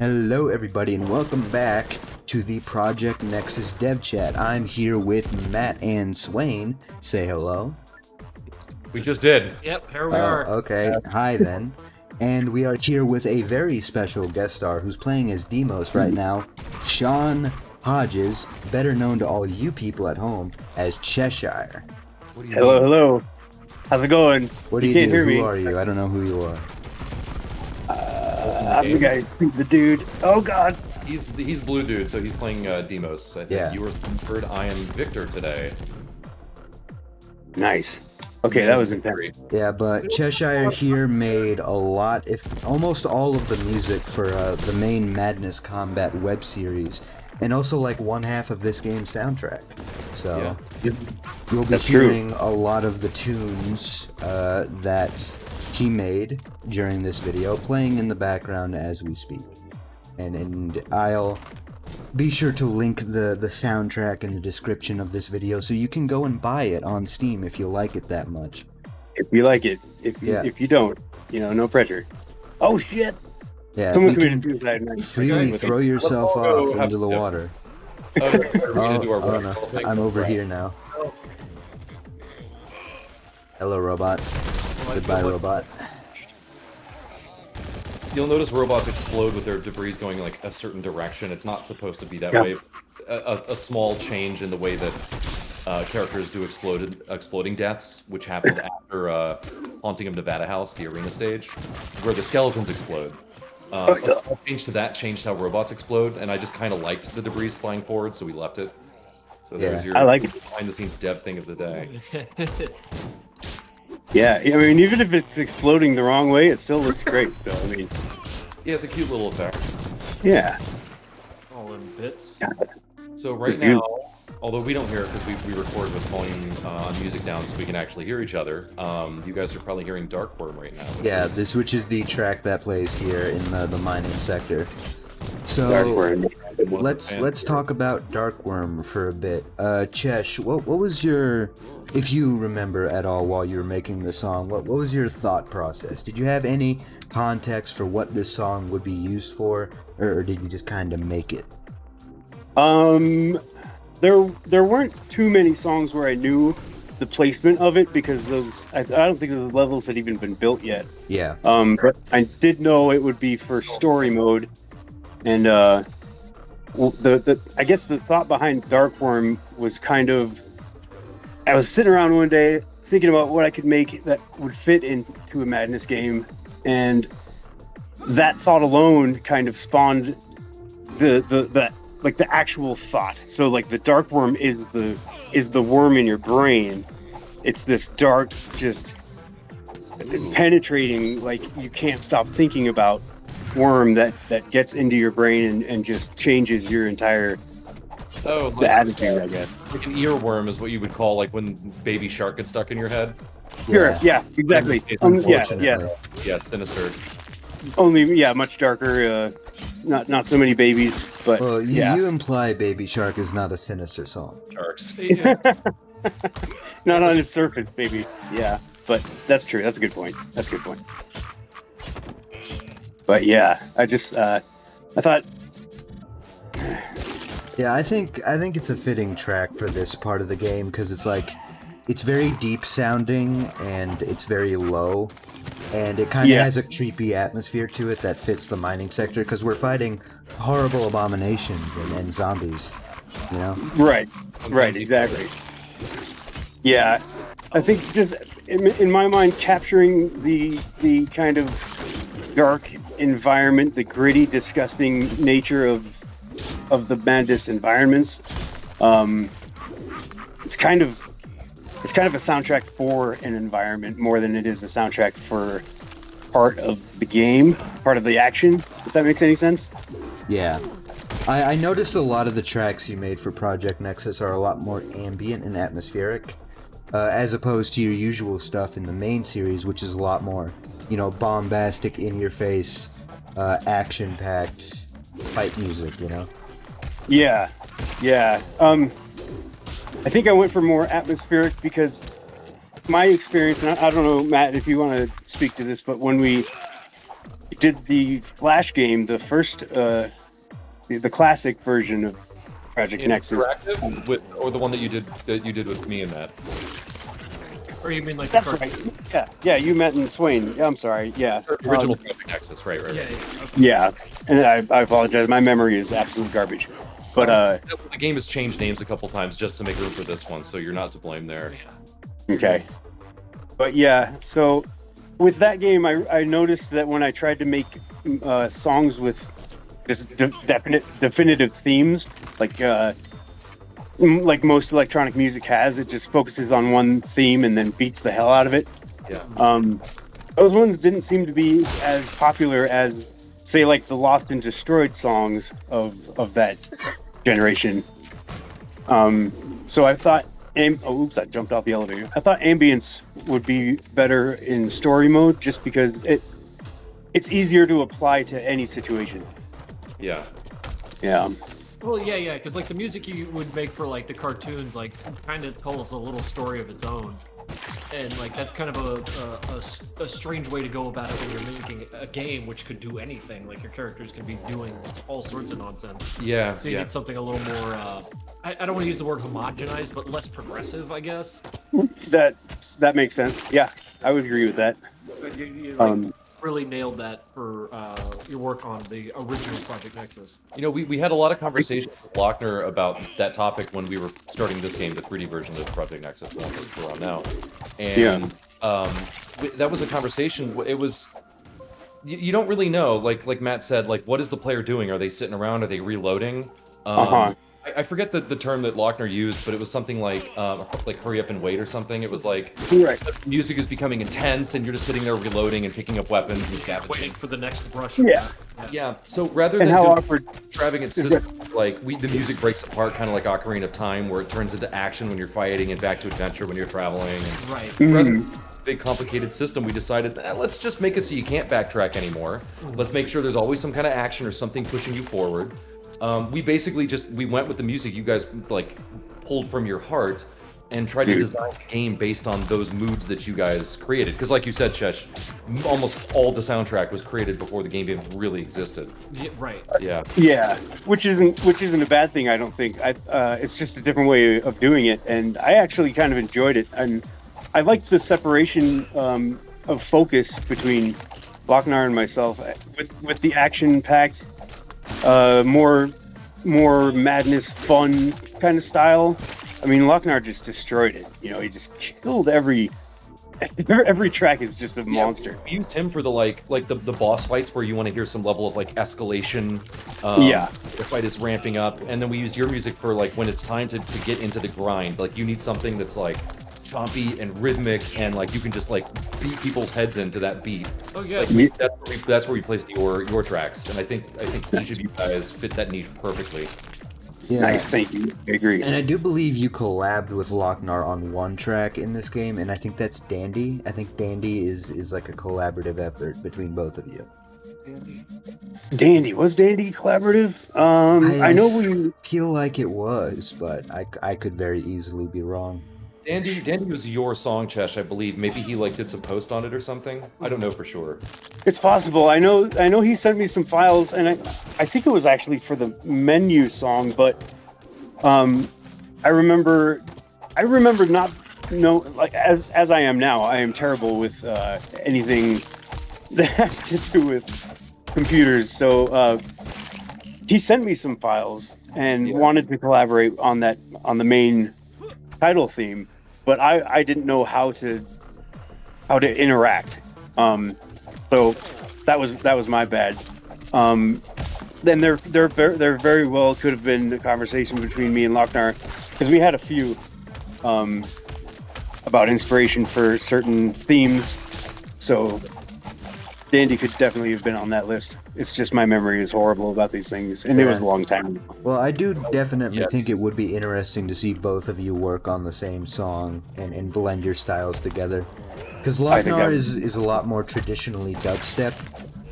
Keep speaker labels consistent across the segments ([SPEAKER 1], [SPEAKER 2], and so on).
[SPEAKER 1] Hello everybody and welcome back to the Project Nexus Devchat. I'm here with Matt and Swain. Say hello.
[SPEAKER 2] We just did.
[SPEAKER 3] Yep, here we are.
[SPEAKER 1] Okay, hi then. And we are here with a very special guest star who's playing as Demos right now, Sean Hodges, better known to all you people at home as Cheshyre.
[SPEAKER 4] Hello. How's it going?
[SPEAKER 1] What do you
[SPEAKER 4] can't
[SPEAKER 1] do?
[SPEAKER 4] hear
[SPEAKER 1] Who
[SPEAKER 4] me.
[SPEAKER 1] are you? I don't know who you are.
[SPEAKER 4] I'm the guy, the dude. Oh God.
[SPEAKER 2] He's blue dude, so he's playing Demos. I think
[SPEAKER 1] Yeah.
[SPEAKER 2] you were third. I am Victor today.
[SPEAKER 4] Nice. Okay, that was intense.
[SPEAKER 1] Yeah, but Cheshire here made a lot, if almost all of the music for the main Madness Combat web series, and also like one half of this game's soundtrack. So you'll be
[SPEAKER 4] That's
[SPEAKER 1] hearing a lot of the tunes that he made during this video playing in the background as we speak. And I'll be sure to link the soundtrack in the description of this video so you can go and buy it on Steam if you like it that much.
[SPEAKER 4] If you like it, if you don't, no pressure. Oh shit!
[SPEAKER 1] Yeah,
[SPEAKER 4] Someone
[SPEAKER 1] you
[SPEAKER 4] committed
[SPEAKER 1] can
[SPEAKER 4] suicide.
[SPEAKER 1] freely throw yourself off into the water.
[SPEAKER 2] We're gonna do our
[SPEAKER 1] No. I'm over here now. Hello, robot. Goodbye, robot.
[SPEAKER 2] You'll notice robots explode with their debris going like a certain direction. It's not supposed to be that
[SPEAKER 4] Yeah.
[SPEAKER 2] way. A small change in the way that characters do exploding deaths, which happened after Haunting of Nevada House, the arena stage, where the skeletons explode. A change to that changed how robots explode, and I just kind of liked the debris flying forward, so we left it. So there's your
[SPEAKER 4] I like it.
[SPEAKER 2] behind-the-scenes dev thing of the day.
[SPEAKER 4] Yeah, I mean, even if it's exploding the wrong way, it still looks great. So I mean,
[SPEAKER 2] Yeah, it's a cute little effect.
[SPEAKER 4] yeah.
[SPEAKER 3] All in bits.
[SPEAKER 2] So right now, although we don't hear it because we record with volume on music down so we can actually hear each other, you guys are probably hearing Darkworm right now.
[SPEAKER 1] Yeah, which is the track that plays here in the mining sector. So let's talk about Darkworm for a bit. Chesh, what was your, if you remember at all while you were making the song, what was your thought process? Did you have any context for what this song would be used for, or did you just kind of make it?
[SPEAKER 4] There weren't too many songs where I knew the placement of it because I don't think those levels had even been built yet.
[SPEAKER 1] Yeah.
[SPEAKER 4] But I did know it would be for story mode, and I guess the thought behind Darkworm was kind of, I was sitting around one day thinking about what I could make that would fit into a Madness game, and that thought alone kind of spawned the actual thought. So like the Darkworm is the worm in your brain. It's this dark, just penetrating, like you can't stop thinking about worm that gets into your brain and just changes your entire the attitude, I guess.
[SPEAKER 2] Like an earworm is what you would call like when baby shark gets stuck in your head.
[SPEAKER 4] Sure, yeah, exactly.
[SPEAKER 1] Unfortunately.
[SPEAKER 2] Yeah, sinister.
[SPEAKER 4] Only much darker. Not so many babies, but
[SPEAKER 1] Well,
[SPEAKER 4] yeah.
[SPEAKER 1] you imply Baby Shark is not a sinister song.
[SPEAKER 2] Sharks.
[SPEAKER 3] Yeah.
[SPEAKER 4] Not on its surface, baby. Yeah, but that's true. That's a good point. But yeah, I just I thought.
[SPEAKER 1] Yeah, I think it's a fitting track for this part of the game because it's very deep sounding and it's very low, and it kind of has a creepy atmosphere to it that fits the mining sector because we're fighting horrible abominations and zombies, you know?
[SPEAKER 4] Right, exactly. Yeah, I think just in my mind, capturing the kind of dark environment, the gritty, disgusting nature of the Madness environments. It's kind of a soundtrack for an environment more than it is a soundtrack for part of the game, part of the action. If that makes any sense.
[SPEAKER 1] Yeah. I noticed a lot of the tracks you made for Project Nexus are a lot more ambient and atmospheric, as opposed to your usual stuff in the main series, which is a lot more, bombastic, in-your-face, action-packed fight music,
[SPEAKER 4] Yeah. I think I went for more atmospheric because my experience, and I don't know, Matt, if you want to speak to this, but when we did the Flash game, the first, the classic version of Project Nexus.
[SPEAKER 2] Interactive or the one that you did with me and Matt.
[SPEAKER 3] Or you mean like
[SPEAKER 4] That's
[SPEAKER 3] the
[SPEAKER 4] right. Yeah, you met in Swain. I'm sorry. Yeah.
[SPEAKER 2] The original Project Nexus, right.
[SPEAKER 3] Yeah, okay.
[SPEAKER 4] Yeah, and I apologize. My memory is absolute garbage. But
[SPEAKER 2] the game has changed names a couple times just to make room for this one, so you're not to blame there.
[SPEAKER 4] okay. But yeah, so with that game, I noticed that when I tried to make songs with just definitive themes, like most electronic music has, it just focuses on one theme and then beats the hell out of it.
[SPEAKER 2] Yeah.
[SPEAKER 4] Those ones didn't seem to be as popular as, say, like the Lost and Destroyed songs of that generation. So I thought, oops, I jumped off the elevator. I thought ambience would be better in story mode, just because it's easier to apply to any situation.
[SPEAKER 2] Yeah.
[SPEAKER 4] Yeah.
[SPEAKER 3] Well, yeah, because like the music you would make for like the cartoons, like kind of tells a little story of its own, and like that's kind of a strange way to go about it when you're making a game, which could do anything. Like your characters can be doing all sorts of nonsense.
[SPEAKER 2] Yeah.
[SPEAKER 3] So you need something a little more. I don't want to use the word homogenized, but less progressive, I guess.
[SPEAKER 4] That makes sense. Yeah, I would agree with that.
[SPEAKER 3] You like, really nailed that for your work on the original Project Nexus.
[SPEAKER 2] You know, we had a lot of conversations with Lochner about that topic when we were starting this game, the 3D version of Project Nexus, the one that we're on now. And that was a conversation. It was, you don't really know, like Matt said, like, what is the player doing? Are they sitting around? Are they reloading? I forget the term that Lochner used, but it was something like hurry up and wait or something. It was like music is becoming intense, and you're just sitting there reloading and picking up weapons and scavenging.
[SPEAKER 3] Waiting for the next rush.
[SPEAKER 2] Yeah. So rather than extravagant systems, like the music breaks apart, kind of like Ocarina of Time, where it turns into action when you're fighting and back to adventure when you're traveling. And
[SPEAKER 3] right.
[SPEAKER 2] Rather than a big complicated system, we decided let's just make it so you can't backtrack anymore. Let's make sure there's always some kind of action or something pushing you forward. We basically we went with the music you guys like pulled from your heart and tried to design the game based on those moods that you guys created. Because like you said, Chesh, almost all the soundtrack was created before the game even really existed.
[SPEAKER 3] Yeah, right.
[SPEAKER 2] Yeah.
[SPEAKER 4] Yeah, which isn't a bad thing, I don't think. It's just a different way of doing it, and I actually kind of enjoyed it. And I liked the separation of focus between Lochnar and myself with the action-packed, more madness, fun kind of style. I mean, Lochnar just destroyed it. You know, he just killed every track is just a monster.
[SPEAKER 2] We used him for the boss fights where you want to hear some level of like escalation. The fight is ramping up, and then we used your music for like when it's time to get into the grind. Like you need something that's like chompy and rhythmic, and like you can just like beat people's heads into that beat.
[SPEAKER 3] Oh yeah.
[SPEAKER 2] Like, that's where we placed your tracks, and I think each of you guys fit that niche perfectly.
[SPEAKER 1] Yeah.
[SPEAKER 4] Nice, thank you. I agree.
[SPEAKER 1] And I do believe you collabed with Lochnar on one track in this game, and I think that's Dandy. I think Dandy is like a collaborative effort between both of you.
[SPEAKER 4] Dandy, was Dandy collaborative? I know we
[SPEAKER 1] feel like it was, but I could very easily be wrong.
[SPEAKER 2] Dandy was your song, Chesh, I believe. Maybe he like did some post on it or something. I don't know for sure.
[SPEAKER 4] It's possible. I know he sent me some files, and I think it was actually for the menu song, but I remember not like as I am now. I am terrible with anything that has to do with computers. So he sent me some files and wanted to collaborate on the main title theme, but I didn't know how to interact. So that was my bad. Then there very well could have been a conversation between me and Lochnar, because we had a few about inspiration for certain themes. So Dandy could definitely have been on that list. It's just my memory is horrible about these things, and it was a long time ago.
[SPEAKER 1] Well, I do definitely think it would be interesting to see both of you work on the same song and blend your styles together. Because Lochnar is a lot more traditionally dubstep.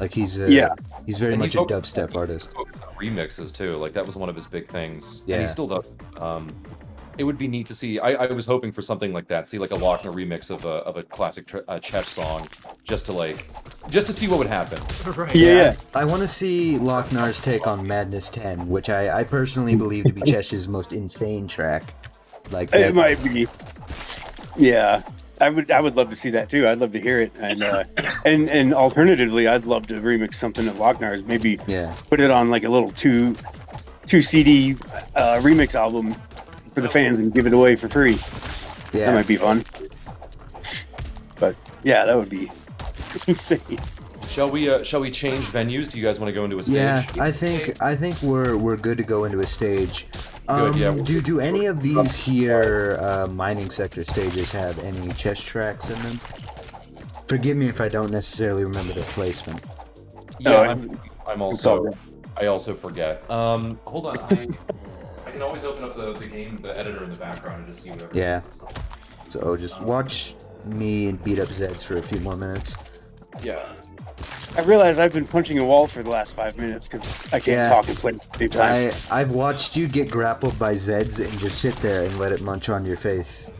[SPEAKER 1] Like he's very much a dubstep artist.
[SPEAKER 2] Remixes too, like that was one of his big things.
[SPEAKER 1] Yeah.
[SPEAKER 2] And he still does. It would be neat to see. I was hoping for something like that. See like a Lochner remix of a classic Chesh song, just to like just to see what would happen.
[SPEAKER 3] Right.
[SPEAKER 4] Yeah.
[SPEAKER 1] I want to see Lochner's take on Madness 10, which I personally believe to be Chesh's most insane track. Like
[SPEAKER 4] It might be. Yeah, I would love to see that too. I'd love to hear it, and alternatively, I'd love to remix something of Lochner's. Maybe put it on like a little two CD remix album for the fans and give it away for free.
[SPEAKER 1] Yeah,
[SPEAKER 4] that might be fun. But yeah, that would be insane.
[SPEAKER 2] Shall we change venues? Do you guys want to go into a stage?
[SPEAKER 1] Yeah, I think we're good to go into a stage.
[SPEAKER 2] Good, yeah.
[SPEAKER 1] Do any of these here mining sector stages have any chess tracks in them? Forgive me if I don't necessarily remember their placement.
[SPEAKER 2] Yeah, I also forget. Hold on, I can always open up the editor in the background and just see whatever.
[SPEAKER 1] Yeah. So just watch me beat up Zeds for a few more minutes.
[SPEAKER 2] Yeah.
[SPEAKER 4] I realize I've been punching a wall for the last 5 minutes because I can't talk and play at the same time.
[SPEAKER 1] I've watched you get grappled by Zeds and just sit there and let it munch on your face.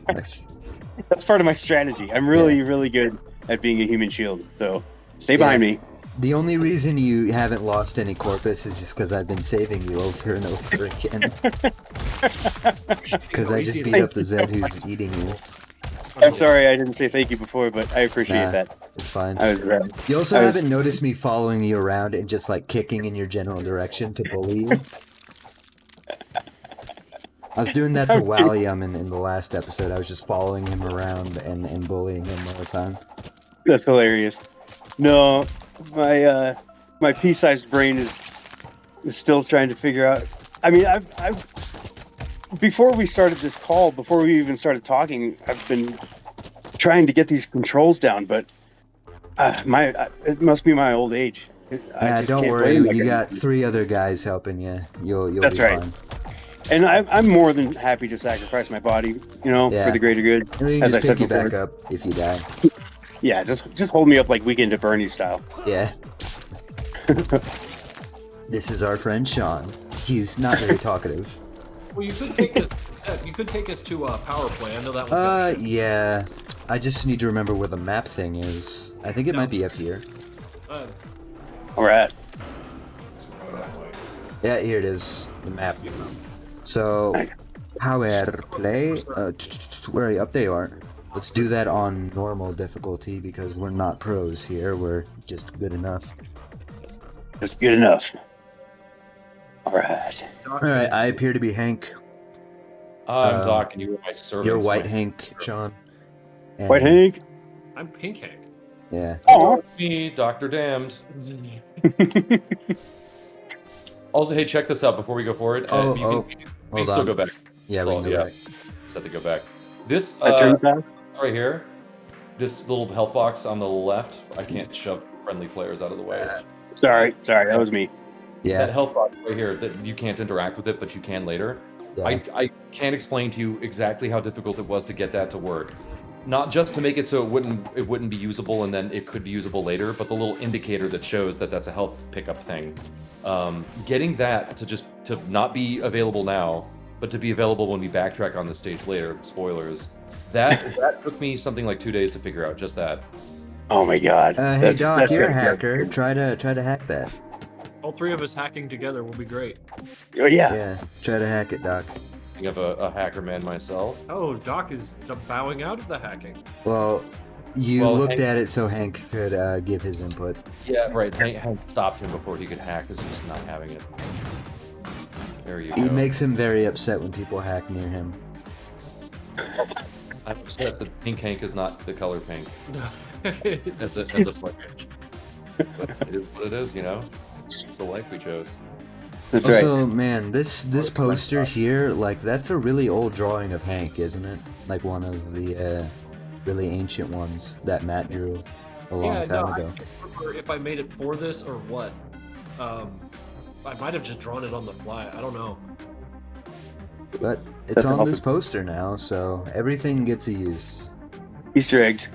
[SPEAKER 4] That's part of my strategy. I'm really good at being a human shield, so stay behind me.
[SPEAKER 1] The only reason you haven't lost any corpus is just because I've been saving you over and over again. Because I just beat up the Zed who's eating you.
[SPEAKER 4] I'm sorry I didn't say thank you before, but I appreciate that.
[SPEAKER 1] It's fine.
[SPEAKER 4] You
[SPEAKER 1] also haven't noticed me following you around and just like kicking in your general direction to bully you? I was doing that to Wallium in the last episode. I was just following him around and bullying him all the time.
[SPEAKER 4] That's hilarious. No, my pea-sized brain is still trying to figure out. I mean, I've before we started this call, before we even started talking, I've been trying to get these controls down, but it must be my old age.
[SPEAKER 1] Yeah, don't worry. You got 3 other guys helping you. You'll
[SPEAKER 4] That's
[SPEAKER 1] be
[SPEAKER 4] right.
[SPEAKER 1] fine.
[SPEAKER 4] And I'm more than happy to sacrifice my body, for the greater good.
[SPEAKER 1] And then you
[SPEAKER 4] as
[SPEAKER 1] just
[SPEAKER 4] I said
[SPEAKER 1] pick you
[SPEAKER 4] before.
[SPEAKER 1] back up if you die.
[SPEAKER 4] Yeah, just hold me up like Weekend at Bernie's style.
[SPEAKER 1] Yeah. This is our friend Sean. He's not very talkative.
[SPEAKER 3] Well, you could take us. You could take us to power play. I know that one.
[SPEAKER 1] Yeah. I just need to remember where the map thing is. I think it might be up here.
[SPEAKER 4] All right.
[SPEAKER 1] Yeah, here it is. The map. So, power play. Where are you? Up there you are. Let's do that on normal difficulty because we're not pros here. We're just good enough.
[SPEAKER 4] Just good enough. All right.
[SPEAKER 1] All right. I appear to be Hank.
[SPEAKER 2] I'm Doc, and you are my servant.
[SPEAKER 1] You're White Hank, Sean. And
[SPEAKER 4] White Hank.
[SPEAKER 3] I'm Pink Hank.
[SPEAKER 1] Yeah.
[SPEAKER 4] Oh.
[SPEAKER 2] Me, Dr. Damned. Also, hey, check this out before we go forward. We can still go back.
[SPEAKER 1] Yeah, we can go back.
[SPEAKER 2] Set to go back. This right here, this little health box on the left, I can't shove friendly players out of the way.
[SPEAKER 4] Sorry, that was me.
[SPEAKER 1] Yeah.
[SPEAKER 2] That health box right here, that you can't interact with it, but you can later.
[SPEAKER 1] Yeah.
[SPEAKER 2] I can't explain to you exactly how difficult it was to get that to work. Not just to make it so it wouldn't be usable and then it could be usable later, but the little indicator that shows that that's a health pickup thing. Getting that to not be available now, but to be available when we backtrack on the stage later, spoilers, that took me something like 2 days to figure out, just that.
[SPEAKER 4] Oh my god.
[SPEAKER 1] Hey Doc, you're a hacker. Try to hack that.
[SPEAKER 3] All 3 of us hacking together will be great.
[SPEAKER 4] Oh yeah.
[SPEAKER 1] Yeah, try to hack it, Doc.
[SPEAKER 2] I have a hacker man myself.
[SPEAKER 3] Oh, Doc is bowing out of the hacking.
[SPEAKER 1] Well, you looked at it so Hank could give his input.
[SPEAKER 2] Yeah, right. Hank stopped him before he could hack because he's just not having it. There you go.
[SPEAKER 1] It makes him very upset when people hack near him.
[SPEAKER 2] I'm upset that Pink Hank is not the color pink.
[SPEAKER 3] It's
[SPEAKER 2] As a switch. But it is what it is, It's the life we chose.
[SPEAKER 4] That's
[SPEAKER 1] Also,
[SPEAKER 4] right.
[SPEAKER 1] man, this poster here, like, that's a really old drawing of Hank, isn't it? Like one of the really ancient ones that Matt drew a long time ago.
[SPEAKER 3] I can't remember if I made it for this or what. I might have just drawn it on the fly. I don't know.
[SPEAKER 1] But it's
[SPEAKER 4] That's
[SPEAKER 1] on
[SPEAKER 4] awesome.
[SPEAKER 1] this poster now, so everything gets a use.
[SPEAKER 4] Easter eggs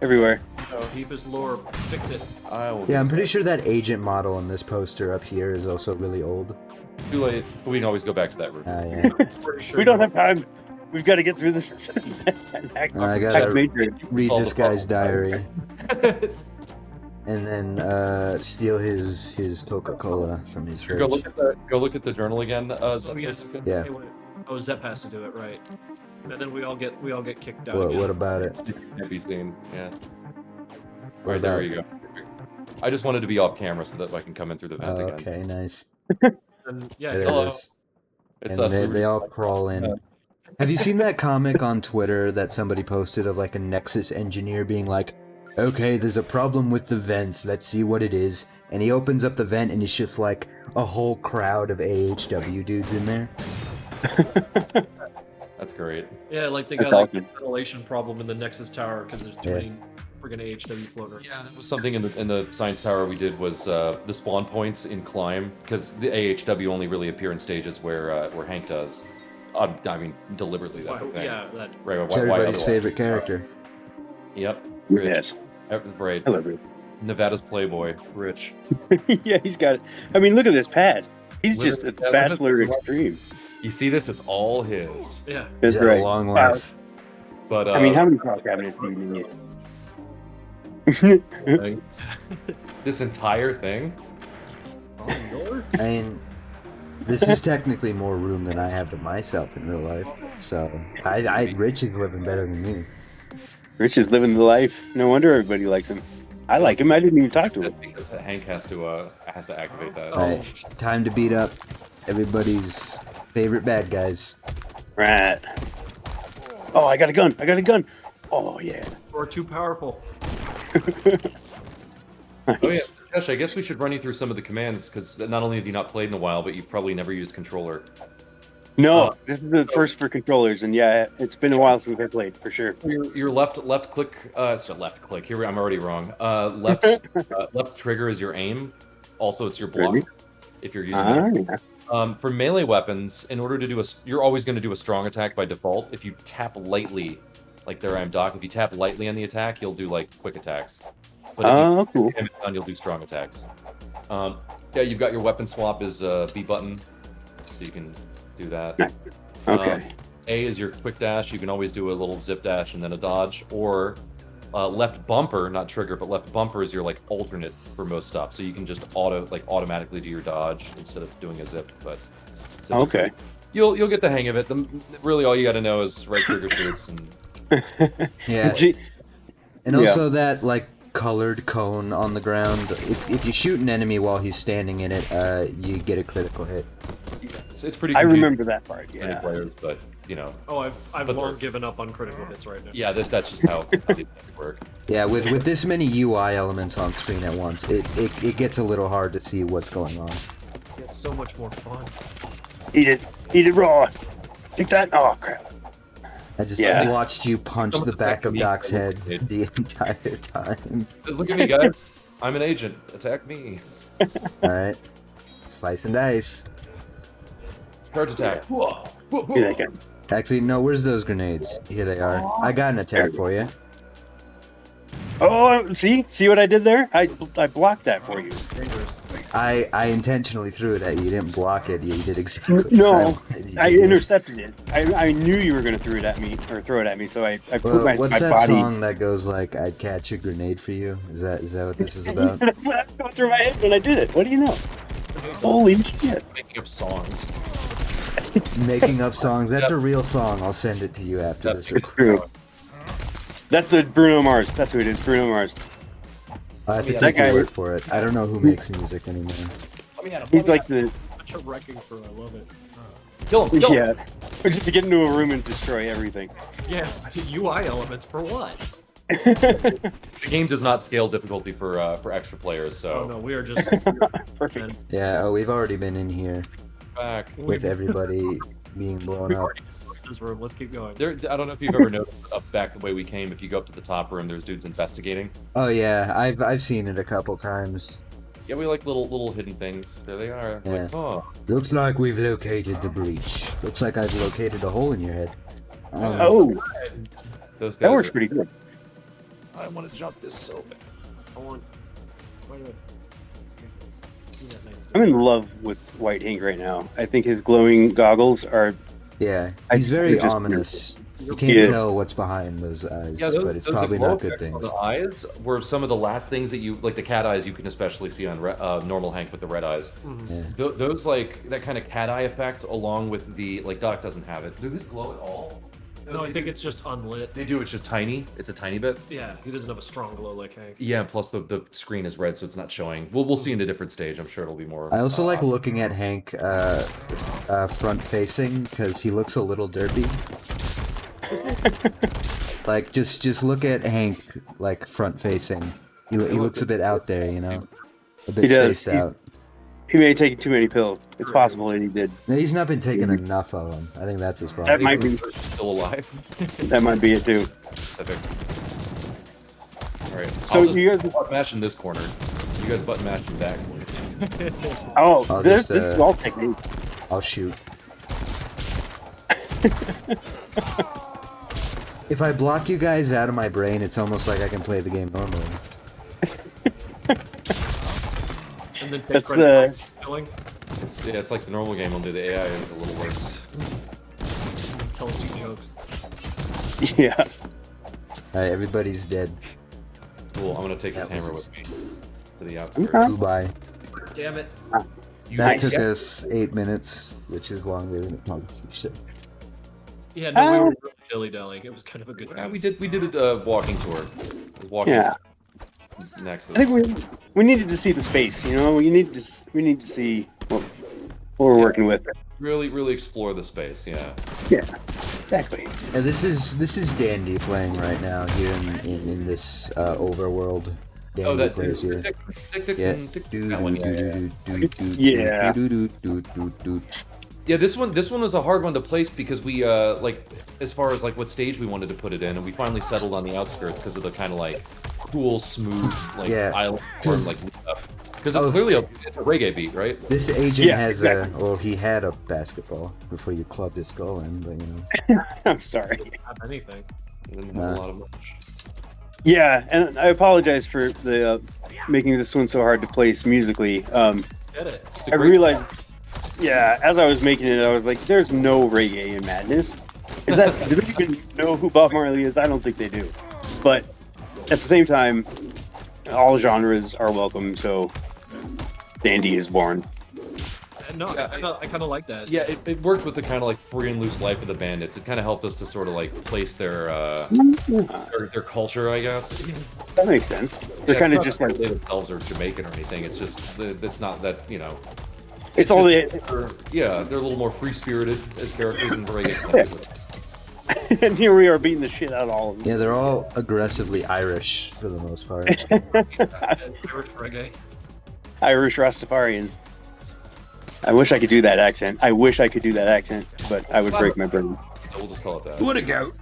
[SPEAKER 4] everywhere.
[SPEAKER 3] Oh, heap is lore. Fix it.
[SPEAKER 1] Yeah, I'm pretty sure that agent model in this poster up here is also really old.
[SPEAKER 2] Too late. We can always go back to that room.
[SPEAKER 1] Yeah.
[SPEAKER 3] Pretty sure
[SPEAKER 4] We don't have time. We've got to get through this.
[SPEAKER 1] I gotta
[SPEAKER 4] Matrix.
[SPEAKER 1] read this guy's diary. and then steal his Coca-Cola from his fridge.
[SPEAKER 2] Go look at the journal again.
[SPEAKER 1] Yeah.
[SPEAKER 3] Hey, wait. Oh, Zep has to do it, right? And then we all get kicked out.
[SPEAKER 1] What,
[SPEAKER 3] again.
[SPEAKER 1] what about it?
[SPEAKER 2] Can't be seen. Yeah.
[SPEAKER 1] What
[SPEAKER 2] Right, there
[SPEAKER 1] about-
[SPEAKER 2] you go. I just wanted to be off camera so that I can come in through the vent again.
[SPEAKER 1] Okay, nice.
[SPEAKER 3] And, yeah,
[SPEAKER 1] There
[SPEAKER 2] hello.
[SPEAKER 1] it is.
[SPEAKER 2] It's
[SPEAKER 1] And
[SPEAKER 2] us.
[SPEAKER 1] they all crawl in. Have you seen that comic on Twitter that somebody posted of like a Nexus engineer being like, okay, there's a problem with the vents, let's see what it is. And he opens up the vent and it's just like a whole crowd of AHW dudes in there.
[SPEAKER 2] That's great.
[SPEAKER 3] Yeah, like they
[SPEAKER 4] That's
[SPEAKER 3] got
[SPEAKER 4] awesome.
[SPEAKER 3] like a ventilation problem in the Nexus tower because there's too many friggin' AHW floater.
[SPEAKER 2] Yeah, that was something in the science tower we did was the spawn points in climb, because the AHW only really appear in stages where Hank does. I mean, deliberately that thing.
[SPEAKER 3] Yeah, that.
[SPEAKER 2] Right.
[SPEAKER 1] It's
[SPEAKER 2] why
[SPEAKER 1] everybody's
[SPEAKER 2] otherwise?
[SPEAKER 1] favorite character.
[SPEAKER 2] Yep. Rich.
[SPEAKER 4] Yes.
[SPEAKER 2] Right.
[SPEAKER 4] Hello, Rich.
[SPEAKER 2] Nevada's Playboy. Rich.
[SPEAKER 4] Yeah, he's got it. I mean, look at this pad. He's
[SPEAKER 2] Look
[SPEAKER 4] just a
[SPEAKER 2] at that.
[SPEAKER 4] bachelor extreme.
[SPEAKER 2] You see this? It's all his.
[SPEAKER 3] Yeah.
[SPEAKER 4] That's
[SPEAKER 1] He's had
[SPEAKER 4] right.
[SPEAKER 1] a long life.
[SPEAKER 2] But
[SPEAKER 4] I mean, how many file cabinets do you need?
[SPEAKER 2] this entire thing.
[SPEAKER 3] Oh, Lord.
[SPEAKER 1] I mean, this is technically more room than I have to myself in real life. So, Rich is living better than me.
[SPEAKER 4] Rich is living the life. No wonder everybody likes him. I like him. I didn't even talk to him.
[SPEAKER 2] Because Hank has to activate that.
[SPEAKER 3] Oh.
[SPEAKER 1] Alright, time to beat up everybody's favorite bad guys.
[SPEAKER 4] Right. Oh, I got a gun. I got a gun. Oh, yeah.
[SPEAKER 3] Or too powerful.
[SPEAKER 2] Oh yeah,
[SPEAKER 4] Nice.
[SPEAKER 2] Kesh, I guess we should run you through some of the commands, because not only have you not played in a while, but you've probably never used controller.
[SPEAKER 4] No, this is the first for controllers, and yeah, it's been a while since I played, for sure.
[SPEAKER 2] Your left click, so left click. Here I'm already wrong. Left trigger is your aim. Also, it's your block
[SPEAKER 4] Really?
[SPEAKER 2] if you're using it.
[SPEAKER 4] Yeah.
[SPEAKER 2] For melee weapons, in order to do you're always going to do a strong attack by default. If you tap lightly, like there I am, Doc. If you tap lightly on the attack, you'll do like quick attacks. But if
[SPEAKER 4] Oh, cool.
[SPEAKER 2] you hit it down, you'll do strong attacks. Yeah, you've got your weapon swap is B button, so you can do that.
[SPEAKER 4] Nice. Okay.
[SPEAKER 2] A is your quick dash. You can always do a little zip dash and then a dodge, or left bumper, not trigger, but left bumper is your like alternate for most stuff. So you can just automatically do your dodge instead of doing a zip. But
[SPEAKER 4] Okay.
[SPEAKER 2] you'll get the hang of it. Really, all you got to know is right trigger shoots and
[SPEAKER 1] Yeah.
[SPEAKER 4] Gee,
[SPEAKER 1] And also that like colored cone on the ground. If you shoot an enemy while he's standing in it, you get a critical hit.
[SPEAKER 2] it's pretty.
[SPEAKER 4] I
[SPEAKER 2] confusing
[SPEAKER 4] remember that part,
[SPEAKER 2] for many
[SPEAKER 4] yeah.
[SPEAKER 2] players, but you know,
[SPEAKER 3] Oh, I've
[SPEAKER 2] But
[SPEAKER 3] long
[SPEAKER 2] the-
[SPEAKER 3] given up on critical hits right now.
[SPEAKER 2] yeah, that's just how these things work.
[SPEAKER 1] Yeah, with this many UI elements on screen at once, it gets a little hard to see what's going on.
[SPEAKER 3] It's so much more fun.
[SPEAKER 4] Eat it raw. Take that. Oh, crap.
[SPEAKER 1] I just
[SPEAKER 4] Yeah.
[SPEAKER 1] watched you punch
[SPEAKER 2] Some of
[SPEAKER 1] the
[SPEAKER 2] the
[SPEAKER 1] back of
[SPEAKER 2] technique
[SPEAKER 1] Doc's head
[SPEAKER 2] that
[SPEAKER 1] the entire time.
[SPEAKER 2] Look at me, guys. I'm an agent. Attack me.
[SPEAKER 1] Alright. Slice and dice.
[SPEAKER 2] Charge attack. Whoa. Whoa, whoa.
[SPEAKER 4] Do that again.
[SPEAKER 1] Actually, no, where's those grenades? Here they are. I got an attack for you.
[SPEAKER 4] Oh, see what I did there? I blocked that for you.
[SPEAKER 3] Dangerous.
[SPEAKER 1] I intentionally threw it at you. You didn't block it. You did exactly
[SPEAKER 4] No,
[SPEAKER 1] what wanted you to
[SPEAKER 4] I
[SPEAKER 1] do.
[SPEAKER 4] intercepted it. I knew you were gonna throw it at me, so I put
[SPEAKER 1] Well,
[SPEAKER 4] my
[SPEAKER 1] what's that
[SPEAKER 4] body.
[SPEAKER 1] song that goes like, "I'd catch a grenade for you"? Is that what this is about?
[SPEAKER 4] That's what I went through my head when I did it. What do you know? Holy shit!
[SPEAKER 2] Making up songs.
[SPEAKER 1] Making up songs. That's a real song. I'll send it to you after this.
[SPEAKER 4] It's true. That's a Bruno Mars. That's who it is. Bruno Mars.
[SPEAKER 1] I have to
[SPEAKER 2] Yeah,
[SPEAKER 1] take
[SPEAKER 4] that
[SPEAKER 1] your
[SPEAKER 4] guy-
[SPEAKER 1] word for it. I don't know who makes music anymore.
[SPEAKER 2] Let me at him.
[SPEAKER 4] He's like the
[SPEAKER 3] Such a wrecking crew. I love it.
[SPEAKER 2] Kill him. Kill him.
[SPEAKER 4] yeah. We're just to get into a room and destroy everything.
[SPEAKER 3] Yeah, UI elements for what?
[SPEAKER 2] The game does not scale difficulty for extra players, so
[SPEAKER 3] Oh no, we are just.
[SPEAKER 4] Perfect.
[SPEAKER 3] And
[SPEAKER 1] Yeah. Oh, we've already been in here
[SPEAKER 2] back.
[SPEAKER 1] with everybody being blown
[SPEAKER 3] we've
[SPEAKER 1] up.
[SPEAKER 3] already destroyed this room. Let's keep going.
[SPEAKER 2] There, I don't know if you've ever noticed up back the way we came. If you go up to the top room, there's dudes investigating.
[SPEAKER 1] Oh yeah, I've seen it a couple times.
[SPEAKER 2] Yeah, we like little hidden things. There they are.
[SPEAKER 1] Yeah.
[SPEAKER 2] Like, oh,
[SPEAKER 1] Looks like we've located the breach. Looks like I've located a hole in your head.
[SPEAKER 4] Oh,
[SPEAKER 2] those guys.
[SPEAKER 4] that works
[SPEAKER 2] are-
[SPEAKER 4] pretty good.
[SPEAKER 2] I want to jump this so bad.
[SPEAKER 3] I want. Wait a minute. Do that next
[SPEAKER 4] I'm in love with White Hank right now. I think his glowing goggles are.
[SPEAKER 1] Yeah,
[SPEAKER 4] I-
[SPEAKER 1] he's very
[SPEAKER 4] it's just
[SPEAKER 1] ominous. You can't tell what's behind those eyes, but it's probably not good things.
[SPEAKER 2] The eyes were some of the last things that you like. The cat eyes you can especially see on normal Hank with the red eyes.
[SPEAKER 1] Yeah.
[SPEAKER 2] Those like that kind of cat eye effect, along with the like Doc doesn't have it. Do his glow at all?
[SPEAKER 3] No, I think it's just unlit.
[SPEAKER 2] They do. It's just tiny. It's a tiny bit.
[SPEAKER 3] Yeah, he doesn't have a strong glow like Hank.
[SPEAKER 2] Yeah, plus the screen is red, so it's not showing. We'll see in a different stage. I'm sure it'll be more.
[SPEAKER 1] I also like looking at Hank front facing because he looks a little derpy. Like just look at Hank like front facing. He looks a bit out there, you know, a bit spaced out.
[SPEAKER 4] He may have taken too many pills. It's possible that he did.
[SPEAKER 1] No, he's not been taking enough of them. I think that's his problem.
[SPEAKER 4] That might be
[SPEAKER 2] still alive.
[SPEAKER 4] That might be it too.
[SPEAKER 2] Specific. All right.
[SPEAKER 4] So you guys
[SPEAKER 2] button mash in this corner. You guys button mash in that corner.
[SPEAKER 4] Oh, this is all technique.
[SPEAKER 1] I'll shoot. If I block you guys out of my brain, it's almost like I can play the game normally.
[SPEAKER 3] And then
[SPEAKER 4] That's the.
[SPEAKER 2] It's like the normal game, only the AI is a little worse.
[SPEAKER 3] Tells you jokes.
[SPEAKER 4] Yeah.
[SPEAKER 1] Alright, everybody's dead.
[SPEAKER 2] Cool. I'm gonna take this hammer with me to the outskirts.
[SPEAKER 1] Goodbye.
[SPEAKER 3] Damn it.
[SPEAKER 1] That took us 8 minutes, which is longer than it probably should.
[SPEAKER 3] Yeah, no, we were really dilly-dallying. It was kind of a good
[SPEAKER 2] Yeah,
[SPEAKER 3] time.
[SPEAKER 2] we did a walking tour. Walking Nexus.
[SPEAKER 4] I think we needed to see the space. You know, we need to see what we're working with.
[SPEAKER 2] Really explore the space. Yeah.
[SPEAKER 4] Yeah. Exactly.
[SPEAKER 1] Now this is Dandy playing right now here in this overworld. Dandy
[SPEAKER 2] that
[SPEAKER 1] plays here.
[SPEAKER 2] Yeah, this one was a hard one to place because we like as far as like what stage we wanted to put it in, and we finally settled on the outskirts because of the kind of like cool, smooth like island form, like because it's clearly a reggae beat, right?
[SPEAKER 1] This agent has he had a basketball before you clubbed his skull in, but you know.
[SPEAKER 4] I'm sorry.
[SPEAKER 3] Not anything.
[SPEAKER 2] Didn't have a lot of much.
[SPEAKER 4] Yeah, and I apologize for the making this one so hard to place musically.
[SPEAKER 3] Get it.
[SPEAKER 4] I realized, as I was making it, I was like, "There's no reggae in Madness." Do they even know who Bob Marley is? I don't think they do. But at the same time, all genres are welcome. So Dandy is born.
[SPEAKER 3] No, I kind of like that.
[SPEAKER 2] Yeah, it worked with the kind of like free and loose life of the bandits. It kind of helped us to sort of like place their culture, I guess.
[SPEAKER 4] That makes sense. They're kind of just like
[SPEAKER 2] they themselves are Jamaican or anything. It's just it's not that, you know.
[SPEAKER 4] It's all
[SPEAKER 2] they're a little more free spirited as characters and reggae.
[SPEAKER 4] And here we are beating the shit out of all of them.
[SPEAKER 1] Yeah, they're all aggressively Irish for the most part.
[SPEAKER 3] Irish reggae.
[SPEAKER 4] Irish Rastafarians. I wish I could do that accent. But I would break my brain.
[SPEAKER 2] So we'll just call it that.
[SPEAKER 1] What a goat!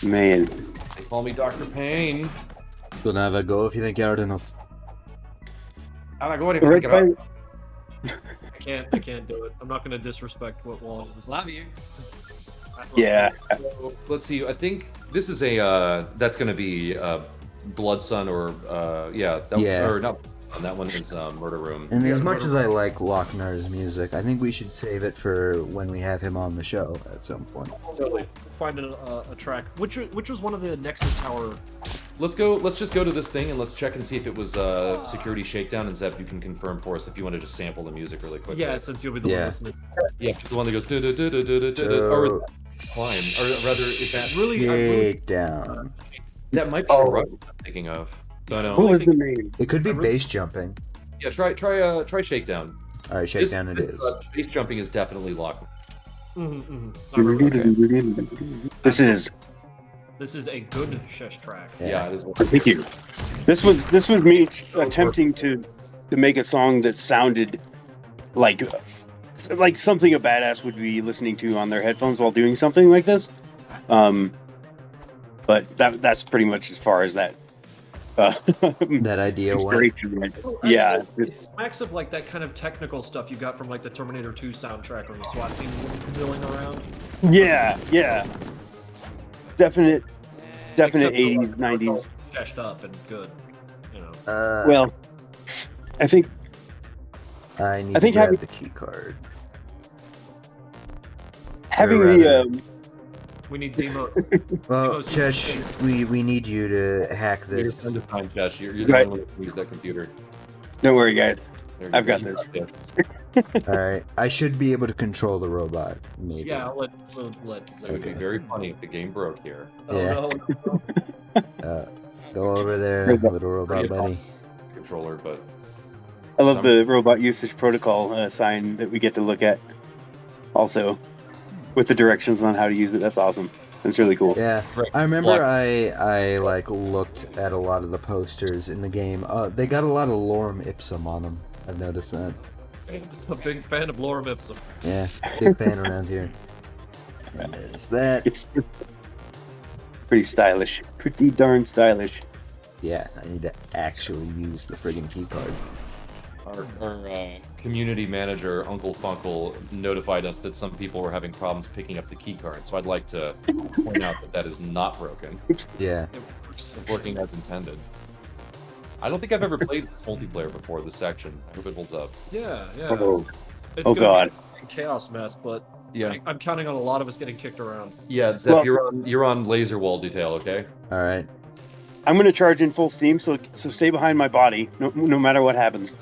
[SPEAKER 4] Man.
[SPEAKER 2] They call me Dr. Payne.
[SPEAKER 1] Don't have a go if you think you're hard enough.
[SPEAKER 2] I'm not going to pick it up.
[SPEAKER 3] I can't do it. I'm not going to disrespect what Wall was.
[SPEAKER 2] Love you.
[SPEAKER 4] Yeah.
[SPEAKER 2] So, let's see. I think this is that's going to be Blood Sun or or not. That one is Murder Room.
[SPEAKER 1] And as much as I like Lochner's music, I think we should save it for when we have him on the show at some point.
[SPEAKER 3] Totally. Find a track. Which was one of the Nexus Tower.
[SPEAKER 2] Let's just go to this thing and let's check and see if it was Security Shakedown, and Zep, you can confirm for us if you want to just sample the music really quickly.
[SPEAKER 3] Yeah, since you'll be the one listening.
[SPEAKER 2] Yeah, it's the one that goes or climb, or rather, is that
[SPEAKER 3] really
[SPEAKER 1] Shakedown?
[SPEAKER 2] That might be the road I'm thinking of. No, no.
[SPEAKER 4] What was the name?
[SPEAKER 1] It could be base jumping.
[SPEAKER 2] Yeah, try Shakedown.
[SPEAKER 1] All right, Shakedown it is.
[SPEAKER 2] Base jumping is definitely locked.
[SPEAKER 4] This
[SPEAKER 3] is a good Shesh track.
[SPEAKER 2] Yeah, it is.
[SPEAKER 4] Thank you. This was me attempting to make a song that sounded like something a badass would be listening to on their headphones while doing something like this. But that's pretty much as far as that.
[SPEAKER 1] That idea went.
[SPEAKER 4] Yeah,
[SPEAKER 3] it's smacks of like that kind of technical stuff you got from like the Terminator 2 soundtrack when the SWAT team was milling around.
[SPEAKER 4] Yeah. Definite 80s, 90s.
[SPEAKER 3] Cashed up and good, you know.
[SPEAKER 4] Well, I think
[SPEAKER 1] I need
[SPEAKER 4] I think
[SPEAKER 1] to grab
[SPEAKER 4] having-
[SPEAKER 1] the key card.
[SPEAKER 4] Having
[SPEAKER 1] Or rather-
[SPEAKER 4] the
[SPEAKER 3] We need demo.
[SPEAKER 1] Well,
[SPEAKER 3] Demo's-
[SPEAKER 1] Chesh, we need you to hack
[SPEAKER 2] You're
[SPEAKER 1] this.
[SPEAKER 2] trying to find Chesh. You're the
[SPEAKER 4] Right.
[SPEAKER 2] only one who can use that computer.
[SPEAKER 4] don't worry, guys.
[SPEAKER 2] There you
[SPEAKER 4] I've
[SPEAKER 2] go.
[SPEAKER 4] got
[SPEAKER 2] You
[SPEAKER 4] this.
[SPEAKER 1] Alright, I should be able to control the robot, maybe.
[SPEAKER 3] Yeah, we'll let
[SPEAKER 2] It would be very funny if the game broke here.
[SPEAKER 3] Oh,
[SPEAKER 1] Yeah.
[SPEAKER 3] no.
[SPEAKER 1] Go over there,
[SPEAKER 4] Robot.
[SPEAKER 1] little robot
[SPEAKER 2] Pretty
[SPEAKER 1] buddy.
[SPEAKER 2] Controller, but
[SPEAKER 4] I love the robot usage protocol sign that we get to look at. Also, with the directions on how to use it. That's awesome. That's really cool.
[SPEAKER 1] Yeah,
[SPEAKER 2] Right.
[SPEAKER 1] I remember I like looked at a lot of the posters in the game. They got a lot of lorem ipsum on them. I've noticed that.
[SPEAKER 3] A big fan of lorem ipsum.
[SPEAKER 1] Yeah, big fan around here. Is that?
[SPEAKER 4] It's pretty stylish. Pretty darn stylish.
[SPEAKER 1] Yeah, I need to actually use the friggin' key card.
[SPEAKER 2] our community manager, Uncle Funkle, notified us that some people were having problems picking up the key card. So I'd like to point out that that is not broken.
[SPEAKER 1] Yeah.
[SPEAKER 2] It's working as intended. I don't think I've ever played this multiplayer before, this section. I hope it holds up.
[SPEAKER 3] Yeah, yeah.
[SPEAKER 4] Oh,
[SPEAKER 3] It's
[SPEAKER 4] oh
[SPEAKER 3] gonna
[SPEAKER 4] God.
[SPEAKER 3] be a chaos mess, but
[SPEAKER 2] Yeah.
[SPEAKER 3] I'm counting on a lot of us getting kicked around.
[SPEAKER 2] Yeah, Zep,
[SPEAKER 4] Well-
[SPEAKER 2] you're on laser wall detail, okay?
[SPEAKER 1] All right.
[SPEAKER 4] I'm gonna charge in full steam, so stay behind my body, no matter what happens.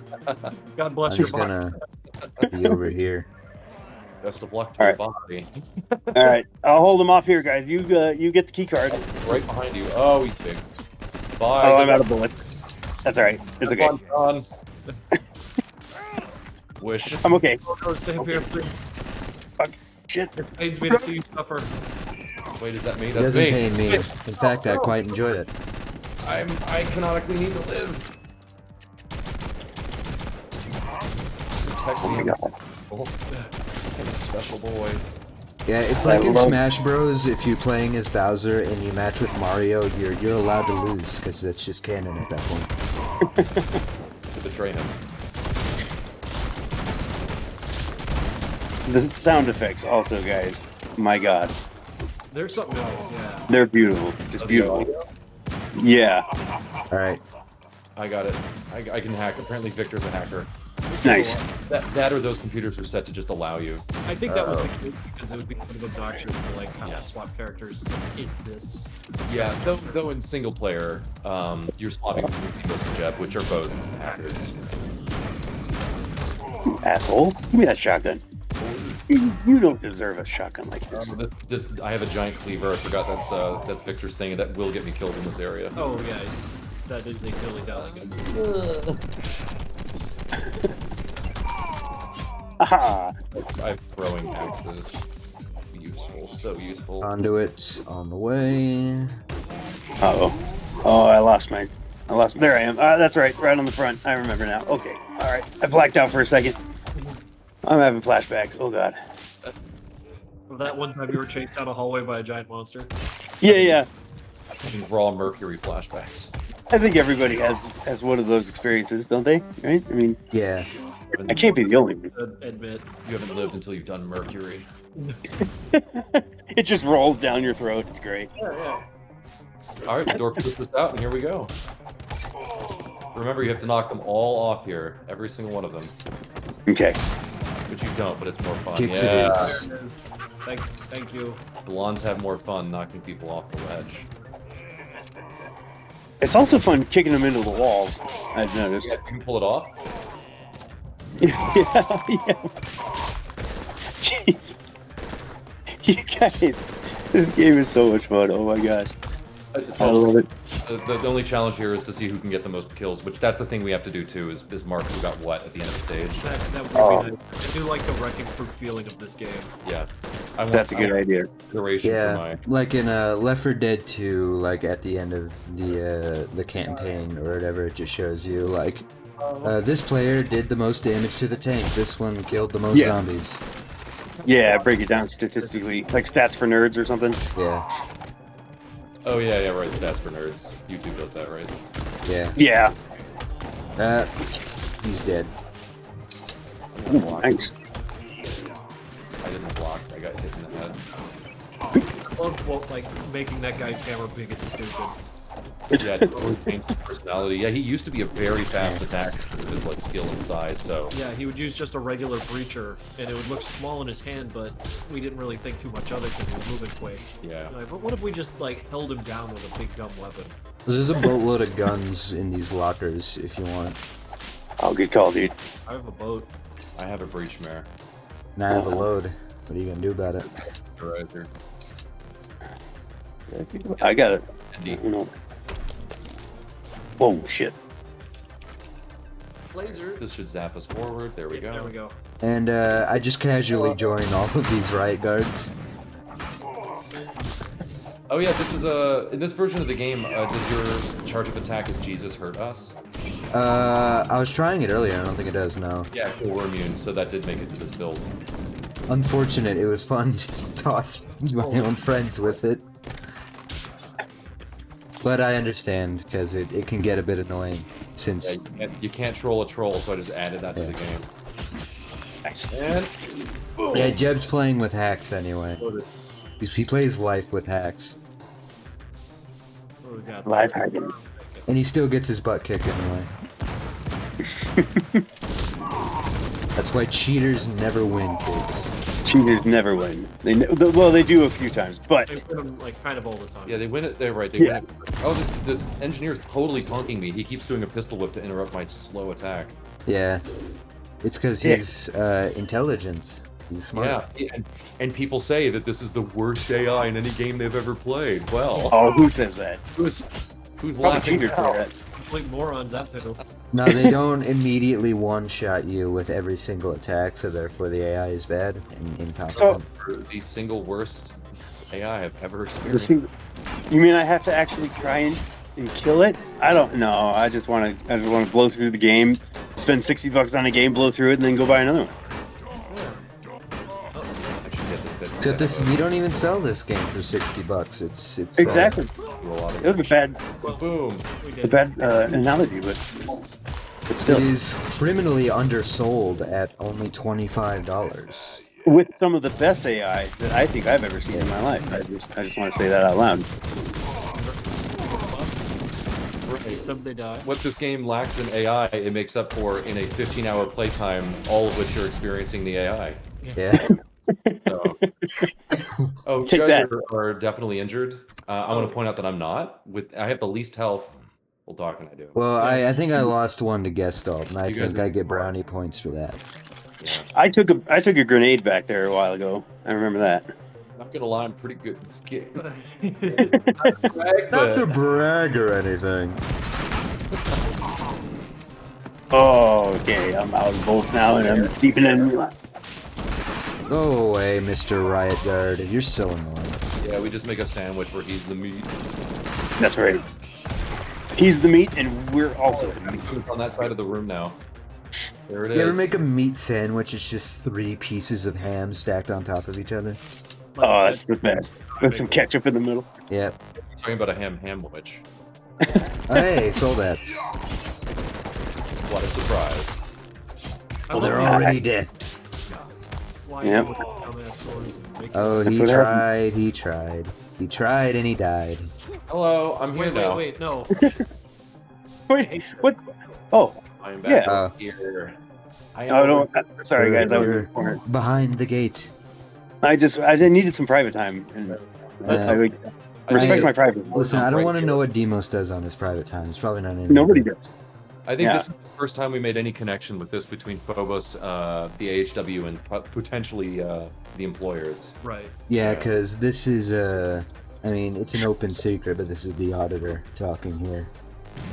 [SPEAKER 3] God bless
[SPEAKER 1] I'm
[SPEAKER 3] your
[SPEAKER 1] just
[SPEAKER 3] body.
[SPEAKER 1] gonna be over here.
[SPEAKER 2] Best of luck to your body.
[SPEAKER 4] All right, I'll hold him off here, guys. You get the key card.
[SPEAKER 2] Right behind you. Oh, he's big. Bye.
[SPEAKER 4] Oh, I'm out of bullets. That's all right. It's okay.
[SPEAKER 2] Have fun, John. Wish.
[SPEAKER 4] I'm okay.
[SPEAKER 3] Oh, no, stay up here, please.
[SPEAKER 4] Shit.
[SPEAKER 3] It pains me to see you suffer.
[SPEAKER 2] Wait, is that me?
[SPEAKER 1] It
[SPEAKER 2] That's
[SPEAKER 1] doesn't
[SPEAKER 2] me.
[SPEAKER 1] pain me. In fact, I quite enjoyed it.
[SPEAKER 2] I canonically need to live. Protect me. Oh, I'm a special boy.
[SPEAKER 1] Yeah, it's like
[SPEAKER 4] I
[SPEAKER 1] in
[SPEAKER 4] love-
[SPEAKER 1] Smash Bros. If you're playing as Bowser and you match with Mario, you're allowed to lose because that's just canon at that point.
[SPEAKER 2] To betray him.
[SPEAKER 4] The sound effects also, guys. My God,
[SPEAKER 3] There's something else, yeah.
[SPEAKER 4] they're beautiful. Just beautiful. Yeah.
[SPEAKER 1] All right.
[SPEAKER 2] I got it. I can hack. Apparently, Victor's a hacker.
[SPEAKER 4] Nice.
[SPEAKER 2] That or those computers are set to just allow you.
[SPEAKER 3] I think that was the case because it would be kind of obnoxious to like kind of swap characters in this.
[SPEAKER 2] Yeah, though in single player, you're swapping between Demos and Jeb, which are both hackers.
[SPEAKER 4] Asshole. Give me that shotgun. You don't deserve a shotgun like this.
[SPEAKER 2] This I have a giant cleaver. I forgot that's Victor's thing, and that will get me killed in this area.
[SPEAKER 3] Oh yeah, that is a dilly dally gun.
[SPEAKER 4] Aha.
[SPEAKER 2] I have throwing axes. Useful, so useful.
[SPEAKER 1] Conduits on the way.
[SPEAKER 4] Uh-oh. Oh, I lost. There I am. That's right on the front. I remember now. Okay. All right. I blacked out for a second. I'm having flashbacks. Oh God.
[SPEAKER 3] That one time you were chased down a hallway by a giant monster.
[SPEAKER 4] Yeah.
[SPEAKER 2] Having raw mercury flashbacks.
[SPEAKER 4] I think everybody has one of those experiences, don't they? Right? I mean,
[SPEAKER 1] Yeah.
[SPEAKER 4] I can't be the only one.
[SPEAKER 3] Admit.
[SPEAKER 2] You haven't lived until you've done mercury.
[SPEAKER 4] It just rolls down your throat. It's great.
[SPEAKER 3] Yeah.
[SPEAKER 2] All right, the door puts this out, and here we go. Remember, you have to knock them all off here, every single one of them.
[SPEAKER 4] Okay.
[SPEAKER 2] Which you don't, but it's more fun.
[SPEAKER 1] Kicks
[SPEAKER 2] yeah.
[SPEAKER 1] it
[SPEAKER 3] There it is. Thank you.
[SPEAKER 2] Blondes have more fun knocking people off the ledge.
[SPEAKER 4] It's also fun kicking them into the walls. I've noticed.
[SPEAKER 2] Yeah, you can pull it off.
[SPEAKER 4] Yeah. Jeez. You guys, this game is so much fun. Oh my gosh. I love it.
[SPEAKER 2] The only challenge here is to see who can get the most kills, which that's the thing we have to do too, is mark who got what at the end of the stage.
[SPEAKER 3] That would be nice. I do like the wrecking proof feeling of this game.
[SPEAKER 2] Yeah.
[SPEAKER 4] That's a good idea.
[SPEAKER 2] Duration for
[SPEAKER 1] Yeah.
[SPEAKER 2] my...
[SPEAKER 1] Like in Left 4 Dead 2, like at the end of the campaign or whatever, it just shows you like this player did the most damage to the tank. This one killed the most zombies.
[SPEAKER 4] Yeah, break it down statistically, like stats for nerds or something.
[SPEAKER 1] Yeah.
[SPEAKER 2] Oh yeah, right, stats for nerds. YouTube does that, right?
[SPEAKER 1] Yeah.
[SPEAKER 4] Yeah.
[SPEAKER 1] He's dead.
[SPEAKER 2] I'm gonna block.
[SPEAKER 4] Nice.
[SPEAKER 2] I didn't block, I got hit in the head.
[SPEAKER 3] Well, like making that guy's hammer big and stupid.
[SPEAKER 2] Yeah, totally changed his personality. Yeah, he used to be a very fast attacker with his like skill and size. So
[SPEAKER 3] Yeah, he would use just a regular breacher, and it would look small in his hand, but we didn't really think too much of it because he was moving quick.
[SPEAKER 2] yeah,
[SPEAKER 3] Like, but what if we just like held him down with a big dumb weapon?
[SPEAKER 1] There's a boatload of guns in these lockers if you want.
[SPEAKER 4] I'll get called, dude.
[SPEAKER 3] I have a boat.
[SPEAKER 2] I have a breach mare.
[SPEAKER 1] And I have a load. What are you gonna do about it?
[SPEAKER 2] Right there.
[SPEAKER 4] I got it.
[SPEAKER 2] Indeed.
[SPEAKER 4] You know. Whoa, shit.
[SPEAKER 3] Laser.
[SPEAKER 2] This should zap us forward. There we go.
[SPEAKER 3] There we go.
[SPEAKER 1] And I just casually join all of these riot guards.
[SPEAKER 2] Oh yeah, this is in this version of the game. Does your charge of attack as Jesus hurt us?
[SPEAKER 1] I was trying it earlier. I don't think it does. No.
[SPEAKER 2] Yeah, cool. We're immune, so that did make it to this build.
[SPEAKER 1] Unfortunate. It was fun to toss my own friends with it. But I understand, because it can get a bit annoying, since...
[SPEAKER 2] Yeah, you can't troll a troll, so I just added that to the game.
[SPEAKER 4] Nice.
[SPEAKER 2] And... boom.
[SPEAKER 1] Yeah, Jeb's playing with hacks anyway. He plays life with hacks.
[SPEAKER 3] What do we got?
[SPEAKER 4] Live hacking.
[SPEAKER 1] And he still gets his butt kicked anyway. That's why cheaters never win, kids.
[SPEAKER 4] Cheaters never win. Well, they do a few times, but
[SPEAKER 3] I win them like kind of all the time.
[SPEAKER 2] Yeah, they win it. They're right. They
[SPEAKER 4] Yeah.
[SPEAKER 2] win it. Oh, this engineer is totally taunting me. He keeps doing a pistol whip to interrupt my slow attack.
[SPEAKER 1] Yeah. It's because he's intelligent. He's smart.
[SPEAKER 2] Yeah, and people say that this is the worst AI in any game they've ever played. Well,
[SPEAKER 4] oh, who says that?
[SPEAKER 2] who's
[SPEAKER 4] Probably
[SPEAKER 2] laughing
[SPEAKER 4] cheaters say
[SPEAKER 2] now?
[SPEAKER 4] that.
[SPEAKER 3] Complete morons, that's who.
[SPEAKER 1] No, they don't immediately one-shot you with every single attack, so therefore the AI is bad and incompetent.
[SPEAKER 2] The single worst AI I've ever
[SPEAKER 4] The
[SPEAKER 2] experienced.
[SPEAKER 4] sing- You mean I have to actually try and kill it? I don't know. I just want to blow through the game, spend $60 on a game, blow through it, and then go buy another one.
[SPEAKER 2] I should get this hit.
[SPEAKER 1] Except this, we don't even sell this game for $60. It's
[SPEAKER 4] Exactly.
[SPEAKER 2] Do a lot of
[SPEAKER 4] It was a bad,
[SPEAKER 2] boom.
[SPEAKER 3] We
[SPEAKER 4] a
[SPEAKER 3] did.
[SPEAKER 4] bad analogy, but still,
[SPEAKER 1] It is criminally undersold at only $25.
[SPEAKER 4] with some of the best AI that I think I've ever seen in my life. I just want to say that out loud.
[SPEAKER 3] Some they die.
[SPEAKER 2] What this game lacks in AI, it makes up for in a 15-hour playtime, all of which you're experiencing the AI.
[SPEAKER 1] Yeah.
[SPEAKER 2] So. Oh, you
[SPEAKER 4] Take
[SPEAKER 2] guys
[SPEAKER 4] that.
[SPEAKER 2] are definitely injured. I want to point out that I'm not. I have the least health. Well, Doc and I do.
[SPEAKER 1] Well, I think I lost one to Gestalt, and I
[SPEAKER 2] You guys
[SPEAKER 1] think I
[SPEAKER 2] are-
[SPEAKER 1] get brownie points for that.
[SPEAKER 2] Yeah.
[SPEAKER 4] I took a grenade back there a while ago. I remember that.
[SPEAKER 2] Not gonna lie, I'm pretty good at this game.
[SPEAKER 1] Not to brag or anything.
[SPEAKER 4] Oh, okay. I'm out of bolts now, and I'm deep in enemies.
[SPEAKER 1] Go away, Mr. Riot Guard. You're so annoying.
[SPEAKER 2] Yeah, we just make a sandwich where he's the meat.
[SPEAKER 4] That's right. He's the meat, and we're also the meat.
[SPEAKER 2] Who's on that side of the room now? There it is.
[SPEAKER 1] You ever make a meat sandwich? It's just 3 pieces of ham stacked on top of each other.
[SPEAKER 4] Oh, that's the best. With some ketchup in the middle.
[SPEAKER 1] Yep.
[SPEAKER 2] Talking about a ham-wich.
[SPEAKER 1] Hey, Soldats.
[SPEAKER 2] What a surprise.
[SPEAKER 1] Well, they're already dead.
[SPEAKER 3] Why
[SPEAKER 4] Yep.
[SPEAKER 3] you dumbass swords and make-
[SPEAKER 1] Oh,
[SPEAKER 4] That's
[SPEAKER 1] he
[SPEAKER 4] what
[SPEAKER 1] tried, he tried. He tried and he died.
[SPEAKER 2] Hello, I'm here now.
[SPEAKER 3] Wait, no.
[SPEAKER 4] Wait, what? Oh,
[SPEAKER 2] I'm back
[SPEAKER 4] Yeah.
[SPEAKER 2] here. I
[SPEAKER 4] oh no. Sorry, guys. I was in
[SPEAKER 1] You're
[SPEAKER 4] the corner.
[SPEAKER 1] behind the gate.
[SPEAKER 4] I needed some private time. And
[SPEAKER 1] Yeah.
[SPEAKER 4] I would respect my private.
[SPEAKER 1] Listen, I don't
[SPEAKER 2] right
[SPEAKER 1] want to
[SPEAKER 2] here.
[SPEAKER 1] know what Demos does on his private time. It's probably not anything.
[SPEAKER 4] Nobody does.
[SPEAKER 2] I think
[SPEAKER 4] Yeah.
[SPEAKER 2] this is the first time we made any connection with this between Phobos, the AHW, and potentially the employers.
[SPEAKER 3] Right.
[SPEAKER 1] Yeah,
[SPEAKER 2] Yeah.
[SPEAKER 1] because this is I mean, it's an open secret, but this is the auditor talking here.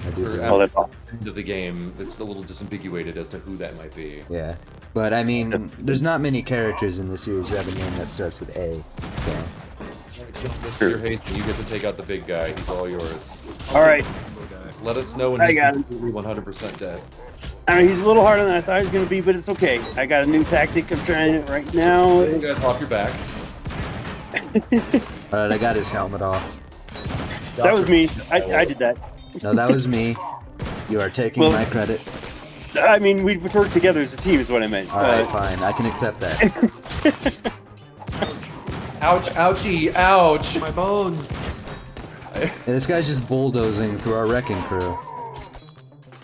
[SPEAKER 1] I do
[SPEAKER 2] For-
[SPEAKER 1] believe.
[SPEAKER 4] Oh, that's all.
[SPEAKER 2] End of the game, it's a little disambiguated as to who that might be.
[SPEAKER 1] Yeah, but I mean, there's not many characters in the series who have a name that starts with A. So
[SPEAKER 2] Mr. Hayes, you get to take out the big guy. He's all yours.
[SPEAKER 4] All right.
[SPEAKER 2] Let us know when
[SPEAKER 4] I
[SPEAKER 2] he's
[SPEAKER 4] got him.
[SPEAKER 2] completely 100% dead.
[SPEAKER 4] I mean, he's a little harder than I thought he was going to be, but it's okay. I got a new tactic. I'm trying it right now.
[SPEAKER 2] You guys off your back.
[SPEAKER 1] all right, I got his helmet off.
[SPEAKER 4] That was me. I did that.
[SPEAKER 1] No, that was me. You are taking
[SPEAKER 4] Well-
[SPEAKER 1] my credit.
[SPEAKER 4] I mean, we worked together as a team, is what I meant.
[SPEAKER 1] All right, fine. I can accept that.
[SPEAKER 2] Ouch, ouchie, ouch!
[SPEAKER 3] My bones.
[SPEAKER 2] guy.
[SPEAKER 1] And this guy's just bulldozing through our wrecking crew.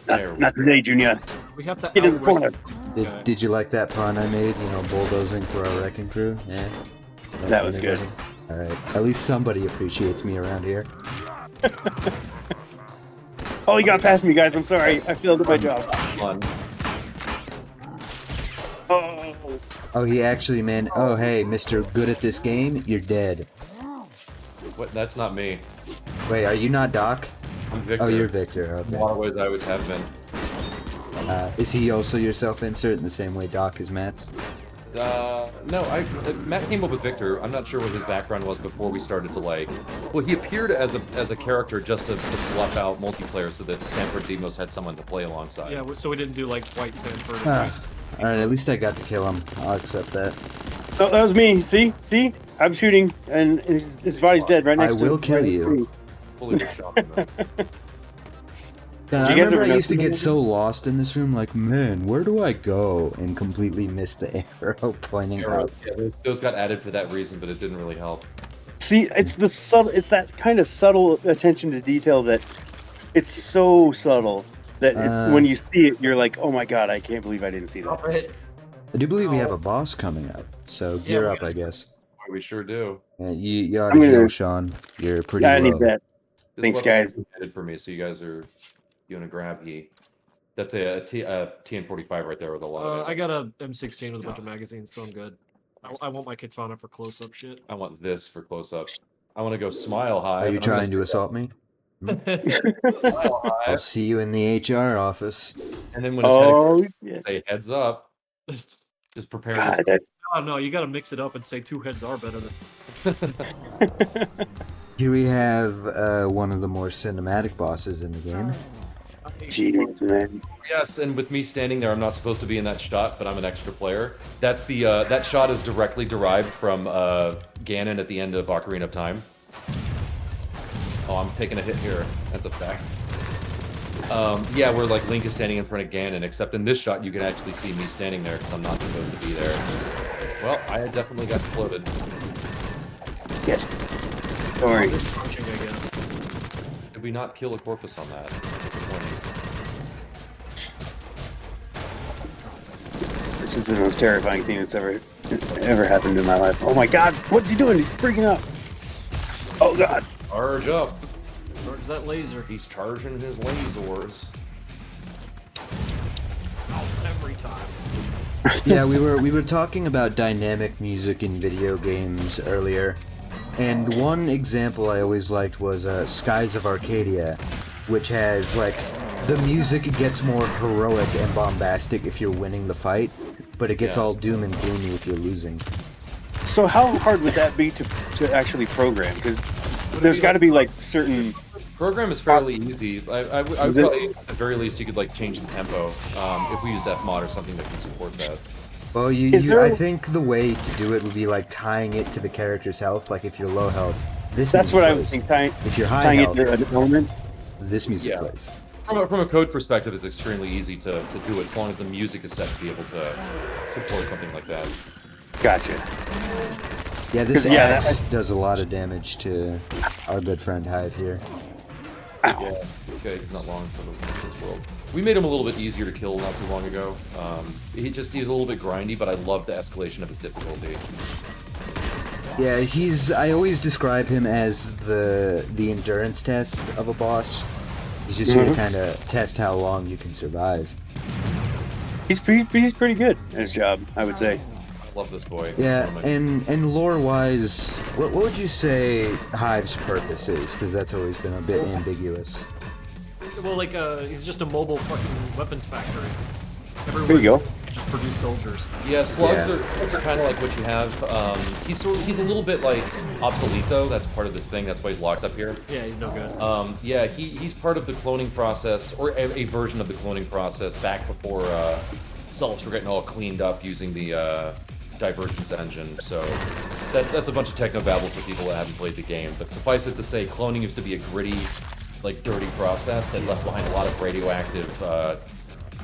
[SPEAKER 4] Not today, Junior.
[SPEAKER 3] We have to
[SPEAKER 4] Get in the
[SPEAKER 3] outright
[SPEAKER 4] corner.
[SPEAKER 3] the guy.
[SPEAKER 1] Did you like that pun I made? You know, bulldozing through our wrecking crew? Yeah. No
[SPEAKER 4] That was good.
[SPEAKER 1] Alright, at least somebody appreciates me around here.
[SPEAKER 4] Oh, he got past me, guys. I'm sorry. I failed at my job.
[SPEAKER 2] Fun.
[SPEAKER 4] Oh.
[SPEAKER 1] Oh, he actually, man. Oh, hey, Mr. Good at this game, you're dead.
[SPEAKER 2] What? That's not me.
[SPEAKER 1] Wait, are you not Doc?
[SPEAKER 2] I'm Victor.
[SPEAKER 1] Oh, you're Victor.
[SPEAKER 2] In a
[SPEAKER 1] Okay.
[SPEAKER 2] lot of ways, I always have been.
[SPEAKER 1] Is he also your self-insert in the same way Doc is Matt's?
[SPEAKER 2] No, Matt came up with Victor. I'm not sure what his background was before we started to like. Well, he appeared as a character just to fluff out multiplayer so that Sanford Demos had someone to play alongside.
[SPEAKER 3] Yeah, so we didn't do like White Sanford.
[SPEAKER 1] Alright, at least I got to kill him. I'll accept that.
[SPEAKER 4] Oh, that was me. See? I'm shooting, and his body's dead right next to him.
[SPEAKER 1] I will kill you.
[SPEAKER 2] Fully shot him, though.
[SPEAKER 1] God, I
[SPEAKER 4] you guys
[SPEAKER 1] remember
[SPEAKER 4] ever
[SPEAKER 1] I used to
[SPEAKER 4] notice-
[SPEAKER 1] get so lost in this room, like, man, where do I go? And completely miss the arrow pointing out.
[SPEAKER 2] Yeah, those got added for that reason, but it didn't really help.
[SPEAKER 4] See, it's the subtle. It's that kind of subtle attention to detail that it's so subtle that when you see it, you're like, "Oh my god, I can't believe I didn't see that."
[SPEAKER 3] Stop it.
[SPEAKER 1] I do believe we have a boss coming up, so gear
[SPEAKER 3] we
[SPEAKER 1] up,
[SPEAKER 3] got-
[SPEAKER 1] I guess.
[SPEAKER 2] We sure do.
[SPEAKER 1] You ought
[SPEAKER 4] I'm
[SPEAKER 1] to
[SPEAKER 4] gonna-
[SPEAKER 1] heal, Sean. You're pretty
[SPEAKER 4] Yeah, I
[SPEAKER 1] low.
[SPEAKER 4] need that.
[SPEAKER 2] This
[SPEAKER 4] Thanks,
[SPEAKER 2] weapon's
[SPEAKER 4] guys.
[SPEAKER 2] added for me, so you guys are gonna grab he. That's a TN45 right there with a lot of.
[SPEAKER 3] I got a M16 with a bunch of magazines, so I'm good. I want my katana for close-up shit.
[SPEAKER 2] I want this for close up. I want to go smile high.
[SPEAKER 1] Are you trying to assault me?
[SPEAKER 2] Smile high,
[SPEAKER 1] I'll see you in the HR office.
[SPEAKER 2] and then when his head
[SPEAKER 4] Oh, yeah.
[SPEAKER 2] say heads up, just prepare
[SPEAKER 4] God,
[SPEAKER 2] this.
[SPEAKER 3] Oh no, you gotta mix it up and say two heads are better than.
[SPEAKER 1] Here we have one of the more cinematic bosses in the game.
[SPEAKER 4] Jeez, man.
[SPEAKER 2] Yes, and with me standing there, I'm not supposed to be in that shot, but I'm an extra player. That's the that shot is directly derived from Ganon at the end of Ocarina of Time. Oh, I'm taking a hit here. That's a fact. Yeah, where like Link is standing in front of Ganon, except in this shot you can actually see me standing there because I'm not supposed to be there. Well, I definitely got floated.
[SPEAKER 4] Yes. Don't worry.
[SPEAKER 3] Just punching, I guess.
[SPEAKER 2] Did we not kill a corpus on that? Disappointing.
[SPEAKER 4] This is the most terrifying thing that's ever happened in my life. Oh my god, what's he doing? He's freaking out. Oh god.
[SPEAKER 2] Charge up!
[SPEAKER 3] Charge that laser.
[SPEAKER 2] He's charging his lasers.
[SPEAKER 3] Every time.
[SPEAKER 1] Yeah, we were talking about dynamic music in video games earlier, and one example I always liked was Skies of Arcadia, which has like the music gets more heroic and bombastic if you're winning the fight, but it gets
[SPEAKER 2] Yeah.
[SPEAKER 1] all doom and gloomy if you're losing.
[SPEAKER 4] So how hard would that be to actually program? Because there's got to be like certain.
[SPEAKER 2] Program is fairly easy. I would
[SPEAKER 4] Is it?
[SPEAKER 2] probably, at the very least, you could like change the tempo if we used Fmod or something that can support that.
[SPEAKER 1] Well, I think the way to do it would be like tying it to the character's health. Like if you're low health, this
[SPEAKER 4] That's
[SPEAKER 1] music
[SPEAKER 4] what I
[SPEAKER 1] plays.
[SPEAKER 4] would think. Tying
[SPEAKER 1] If you're high
[SPEAKER 4] tying it
[SPEAKER 1] health,
[SPEAKER 4] to an element.
[SPEAKER 1] this music
[SPEAKER 2] Yeah.
[SPEAKER 1] plays.
[SPEAKER 2] From a code perspective, it's extremely easy to do it as long as the music is set to be able to support something like that.
[SPEAKER 4] Gotcha.
[SPEAKER 1] Yeah, this
[SPEAKER 4] 'Cause, yeah,
[SPEAKER 1] axe does a lot of damage to our good friend Hive here.
[SPEAKER 2] Yeah, this guy is not long for this world. We made him a little bit easier to kill not too long ago. He's a little bit grindy, but I love the escalation of his difficulty.
[SPEAKER 1] Yeah, I always describe him as the endurance test of a boss. He's just here to kind of test how long you can survive.
[SPEAKER 4] He's pretty good at his job, I would say.
[SPEAKER 2] I love this boy.
[SPEAKER 1] Yeah,
[SPEAKER 2] Oh my-
[SPEAKER 1] and lore-wise, what would you say Hive's purpose is? Because that's always been a bit ambiguous.
[SPEAKER 3] Well, like, he's just a mobile fucking weapons factory. Everywhere
[SPEAKER 4] There you go.
[SPEAKER 3] just produce soldiers.
[SPEAKER 2] Yeah, slugs
[SPEAKER 1] Yeah.
[SPEAKER 2] are kind of like what you have. He's a little bit like obsolete though. That's part of this thing. That's why he's locked up here.
[SPEAKER 3] Yeah, he's no good.
[SPEAKER 2] Yeah, he's part of the cloning process, or a version of the cloning process back before selves were getting all cleaned up using the Divergence engine. So that's a bunch of technobabble for people that haven't played the game. But suffice it to say, cloning used to be a gritty, like dirty process that left behind a lot of radioactive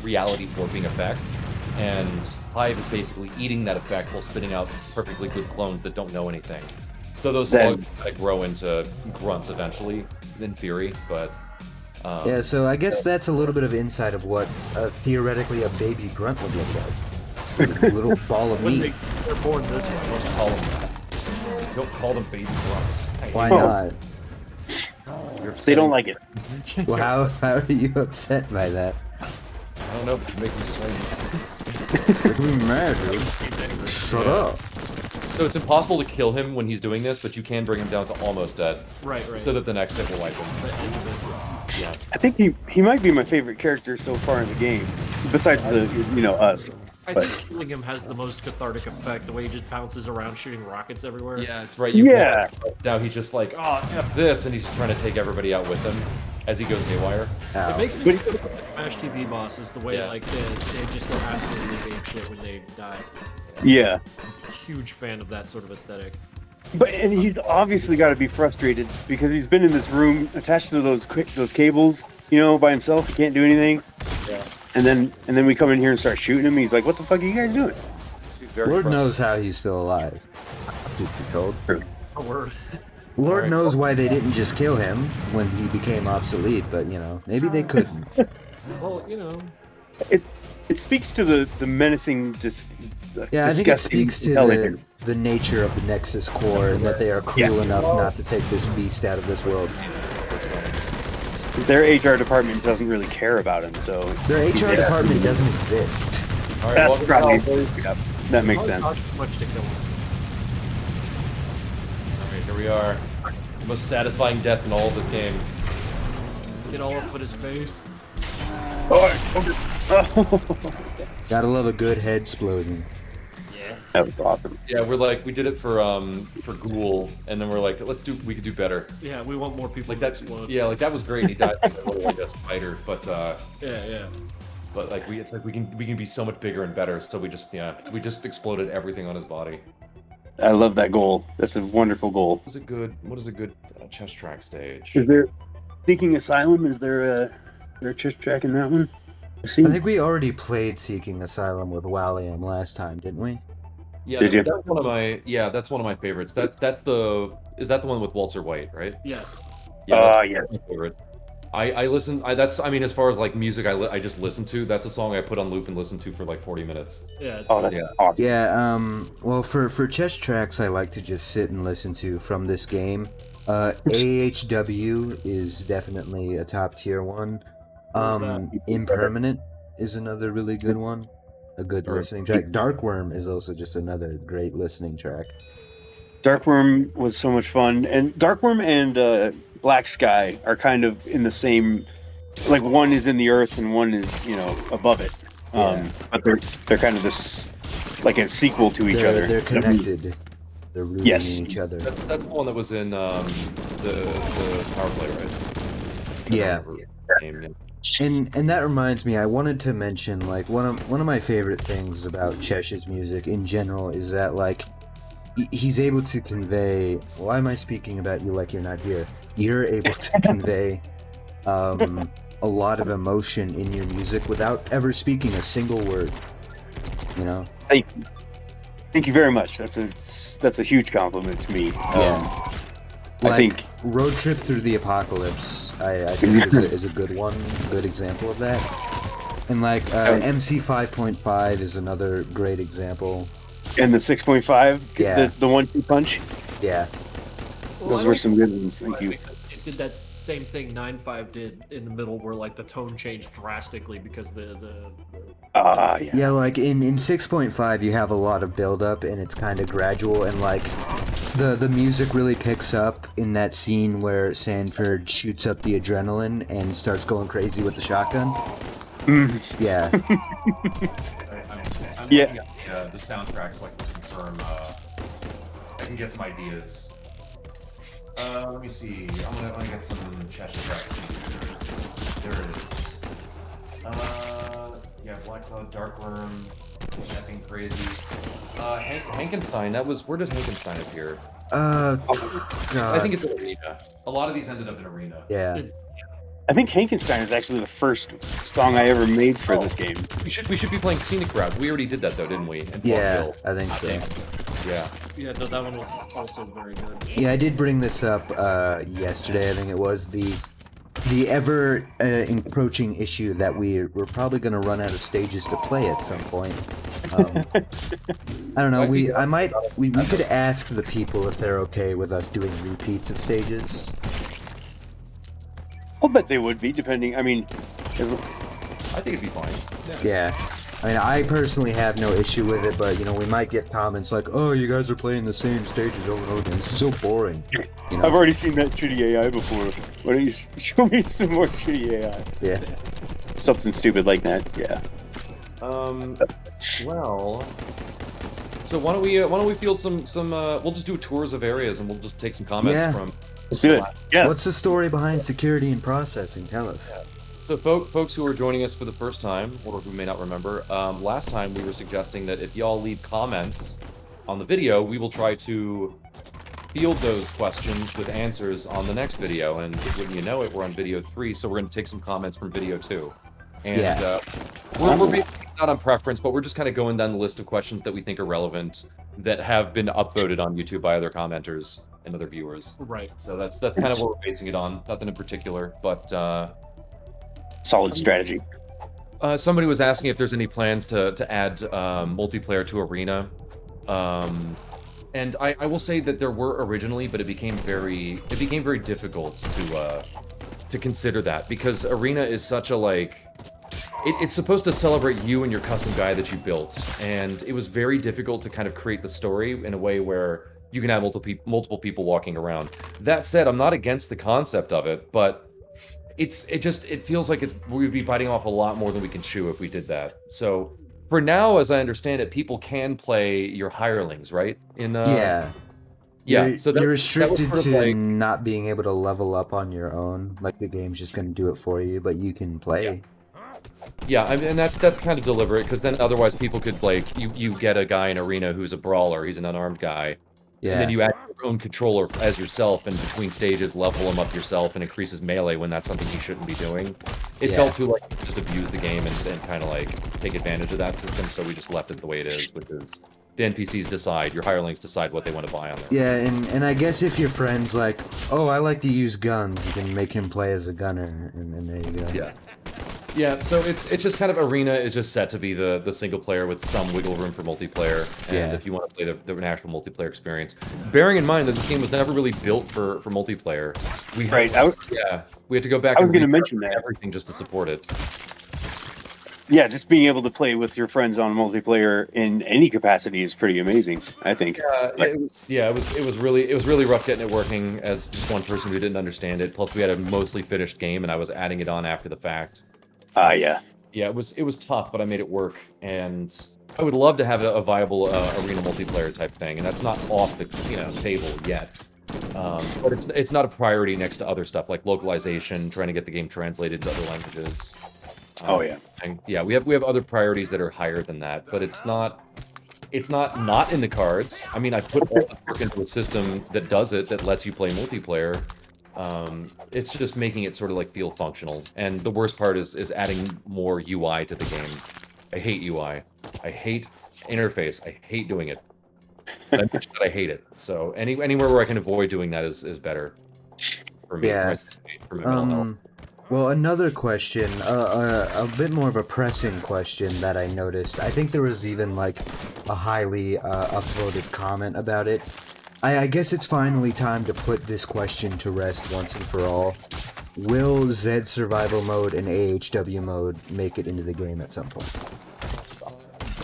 [SPEAKER 2] reality warping effect. And Hive is basically eating that effect while spitting out perfectly good clones that don't know anything. So those slugs kind of grow into grunts eventually. in theory, but
[SPEAKER 1] yeah, so I guess that's a little bit of insight of what theoretically a baby grunt would look like. It's a little ball of
[SPEAKER 3] When
[SPEAKER 1] meat.
[SPEAKER 3] they're born this way.
[SPEAKER 2] don't call them that. Don't call them baby grunts.
[SPEAKER 1] Why not?
[SPEAKER 4] They don't like it.
[SPEAKER 1] Well, how are you upset by that?
[SPEAKER 2] I don't know, but you make me swing.
[SPEAKER 1] Look at me mad, dude. Shut up.
[SPEAKER 2] So it's impossible to kill him when he's doing this, but you can bring him down to almost dead.
[SPEAKER 3] Right.
[SPEAKER 2] So that the next hit will wipe him. Yeah.
[SPEAKER 4] I think he might be my favorite character so far in the game, besides the us.
[SPEAKER 3] I
[SPEAKER 4] But
[SPEAKER 3] think killing him has the most cathartic effect, the way he just bounces around shooting rockets everywhere.
[SPEAKER 2] Yeah, it's right.
[SPEAKER 4] Yeah.
[SPEAKER 2] Now he's just like, oh, F this, and he's just trying to take everybody out with him as he goes haywire.
[SPEAKER 1] Ow.
[SPEAKER 3] It makes me feel like Smash TV bosses, the way
[SPEAKER 2] Yeah.
[SPEAKER 3] like they just go absolutely apeshit when they die.
[SPEAKER 4] yeah,
[SPEAKER 3] Huge fan of that sort of aesthetic.
[SPEAKER 4] and he's obviously got to be frustrated because he's been in this room attached to those cables, by himself. He can't do anything.
[SPEAKER 2] Yeah.
[SPEAKER 4] And then we come in here and start shooting him. He's like, "What the fuck are you guys doing?"
[SPEAKER 1] Lord knows how he's still alive. Truth be told.
[SPEAKER 3] A word.
[SPEAKER 1] Lord knows why they didn't just kill him when he became obsolete, but maybe they couldn't.
[SPEAKER 3] Well,
[SPEAKER 4] It speaks to the menacing,
[SPEAKER 1] Yeah, I think it
[SPEAKER 4] disgusting
[SPEAKER 1] speaks to
[SPEAKER 4] intelligence.
[SPEAKER 1] the nature of the Nexus core and that they are cruel enough not to take this beast out of this world.
[SPEAKER 4] Their HR department doesn't really care about him, so
[SPEAKER 1] Their HR department doesn't exist.
[SPEAKER 2] All right,
[SPEAKER 4] that's
[SPEAKER 2] welcome
[SPEAKER 4] probably
[SPEAKER 2] to Alpha.
[SPEAKER 4] yep, that makes sense.
[SPEAKER 3] Not much to kill him.
[SPEAKER 2] All right, here we are. The most satisfying death in all of this game.
[SPEAKER 3] Get all up in his face.
[SPEAKER 1] Gotta love a good head explosion.
[SPEAKER 3] Yes.
[SPEAKER 4] That was awesome.
[SPEAKER 2] Yeah, we did it for Ghoul, and then we're like, we could do better.
[SPEAKER 3] Yeah, we want more people
[SPEAKER 2] Like
[SPEAKER 3] to
[SPEAKER 2] that,
[SPEAKER 3] explode.
[SPEAKER 2] yeah, like that was great. He died like a spider, but
[SPEAKER 3] Yeah.
[SPEAKER 2] like we can be so much bigger and better. So we just exploded everything on his body.
[SPEAKER 4] I love that goal. That's a wonderful goal.
[SPEAKER 2] What is a good chess track stage?
[SPEAKER 4] Is there Seeking Asylum? Is there a chess track in that one?
[SPEAKER 1] I think we already played Seeking Asylum with Walliam last time, didn't we?
[SPEAKER 2] Yeah,
[SPEAKER 4] Did you?
[SPEAKER 2] that's one of my favorites. Is that the one with Walter White, right?
[SPEAKER 3] Yes.
[SPEAKER 2] Yeah,
[SPEAKER 4] yes.
[SPEAKER 2] that's my favorite. As far as like music I just listen to, that's a song I put on loop and listen to for like 40 minutes.
[SPEAKER 3] Yeah. It's
[SPEAKER 4] Oh, that's
[SPEAKER 2] Yeah.
[SPEAKER 4] awesome.
[SPEAKER 1] Yeah, well, for chess tracks I like to just sit and listen to from this game. AHW is definitely a top tier one.
[SPEAKER 3] Where's that?
[SPEAKER 1] Impermanent is another really good one. A good
[SPEAKER 2] Sure.
[SPEAKER 1] listening track. Darkworm is also just another great listening track.
[SPEAKER 4] Darkworm was so much fun, and Darkworm and Black Sky are kind of in the same. Like one is in the earth and one is above it.
[SPEAKER 1] Yeah.
[SPEAKER 4] But they're kind of this like a sequel to each other.
[SPEAKER 1] They're connected. They're rooted
[SPEAKER 4] Yes.
[SPEAKER 1] in each other.
[SPEAKER 2] That's the one that was in the power play, right?
[SPEAKER 1] Yeah.
[SPEAKER 2] Game, yeah.
[SPEAKER 1] And that reminds me, I wanted to mention like one of my favorite things about Cheshyre's music in general is that like he's able to convey. Why am I speaking about you like you're not here? You're able to convey a lot of emotion in your music without ever speaking a single word.
[SPEAKER 4] Thank you very much. That's a huge compliment to me.
[SPEAKER 1] Yeah.
[SPEAKER 4] I
[SPEAKER 1] Like,
[SPEAKER 4] think
[SPEAKER 1] Road Trip Through the Apocalypse, I think is a good example of that. And like MC 5.5 is another great example.
[SPEAKER 4] and the 6.5,
[SPEAKER 1] Yeah.
[SPEAKER 4] the 1-2 punch.
[SPEAKER 1] Yeah.
[SPEAKER 4] Those were some good ones. Thank you.
[SPEAKER 3] It did that same thing 9.5 did in the middle, where like the tone changed drastically because the
[SPEAKER 4] Yeah.
[SPEAKER 1] Yeah, like in 6.5 you have a lot of build up and it's kind of gradual, and like the music really picks up in that scene where Sanford shoots up the adrenaline and starts going crazy with the shotgun. Yeah.
[SPEAKER 2] I'm
[SPEAKER 4] Yeah.
[SPEAKER 2] looking at the soundtracks so I can confirm. I can get some ideas. Let me see. I'm gonna get some chess tracks. There it is. Yeah, Black Cloud, Darkworm, Chessing Crazy. Hankenstein. Where did Hankenstein appear?
[SPEAKER 1] God.
[SPEAKER 2] I think it's an arena. A lot of these ended up in arena.
[SPEAKER 1] Yeah.
[SPEAKER 3] it's,
[SPEAKER 4] I think Hankenstein is actually the first song I ever made for this game.
[SPEAKER 2] We should be playing Scenic Route. We already did that though, didn't we? In Fort
[SPEAKER 1] Yeah,
[SPEAKER 2] Hill.
[SPEAKER 1] I think so.
[SPEAKER 2] Yeah.
[SPEAKER 3] Yeah, no, that one was also very good.
[SPEAKER 1] Yeah, I did bring this up yesterday. I think it was the ever encroaching issue that we're probably going to run out of stages to play at some point. I don't know. We could ask the people if they're okay with us doing repeats of stages.
[SPEAKER 4] I'll bet they would be, depending. I mean,
[SPEAKER 2] I think it'd be fine.
[SPEAKER 1] Yeah. I mean, I personally have no issue with it, but, you know, we might get comments like, oh, you guys are playing the same stages over and over again. This is so boring. You know?
[SPEAKER 4] I've already seen that shitty AI before. Why don't you show me some more shitty AI?
[SPEAKER 1] Yeah.
[SPEAKER 4] Something stupid like that, yeah.
[SPEAKER 2] Well, so why don't we field some we'll just do tours of areas and we'll just take some comments from.
[SPEAKER 4] Let's do it. Yeah.
[SPEAKER 1] What's the story behind security and processing? Tell us.
[SPEAKER 2] So folks who are joining us for the first time, or who may not remember, last time we were suggesting that if y'all leave comments on the video, we will try to field those questions with answers on the next video. And wouldn't you know it, we're on video 3, so we're going to take some comments from video 2. And we're maybe not on preference, but we're just kind of going down the list of questions that we think are relevant that have been upvoted on YouTube by other commenters and other viewers.
[SPEAKER 3] Right.
[SPEAKER 2] So that's kind of what we're basing it on. Nothing in particular, but
[SPEAKER 4] solid strategy.
[SPEAKER 2] Somebody was asking if there's any plans to add multiplayer to Arena. And I will say that there were originally, but it became very difficult to consider that, because Arena is such a it's supposed to celebrate you and your custom guy that you built, and it was very difficult to kind of create the story in a way where you can have multiple people walking around. That said, I'm not against the concept of it, but it feels like we'd be biting off a lot more than we can chew if we did that. So for now, as I understand it, people can play your hirelings, right?
[SPEAKER 1] Yeah.
[SPEAKER 2] So
[SPEAKER 1] you're restricted to not being able to level up on your own. Like, the game's just going to do it for you, but you can play.
[SPEAKER 2] Yeah, I mean, and that's kind of deliberate, because then otherwise people could, you get a guy in Arena who's a brawler, he's an unarmed guy, and then you add your own controller as yourself, and between stages level him up yourself and increases melee when that's something you shouldn't be doing. It felt too like just abuse the game and kind of take advantage of that system, so we just left it the way it is, which is the NPCs decide, your hirelings decide what they want to buy on there.
[SPEAKER 1] Yeah, and I guess if your friend's like, oh, I like to use guns, you can make him play as a gunner, and there you go.
[SPEAKER 2] Yeah. Yeah, so it's just kind of Arena is just set to be the single player with some wiggle room for multiplayer, and if you want to play the actual multiplayer experience. Bearing in mind that this game was never really built for multiplayer. We had to go back.
[SPEAKER 4] I was going to mention that
[SPEAKER 2] everything just to support it.
[SPEAKER 4] Yeah, just being able to play with your friends on multiplayer in any capacity is pretty amazing, I think.
[SPEAKER 2] It was really rough getting it working as just one person who didn't understand it. Plus, we had a mostly finished game, and I was adding it on after the fact.
[SPEAKER 4] Yeah,
[SPEAKER 2] it was tough, but I made it work, and I would love to have a viable Arena multiplayer type thing, and that's not off the table yet. But it's not a priority next to other stuff like localization, trying to get the game translated to other languages. And we have other priorities that are higher than that, but it's not in the cards. I mean, I put all the work into a system that does it, that lets you play multiplayer. It's just making it sort of feel functional. And the worst part is adding more UI to the game. I hate UI. I hate interface. I hate doing it. But I mentioned that I hate it. So anywhere where I can avoid doing that is better for me.
[SPEAKER 1] Yeah.
[SPEAKER 2] For my mental health.
[SPEAKER 1] Well, another question, a bit more of a pressing question that I noticed. I think there was even a highly upvoted comment about it. I guess it's finally time to put this question to rest once and for all. Will Z Survival Mode and AHW Mode make it into the game at some point?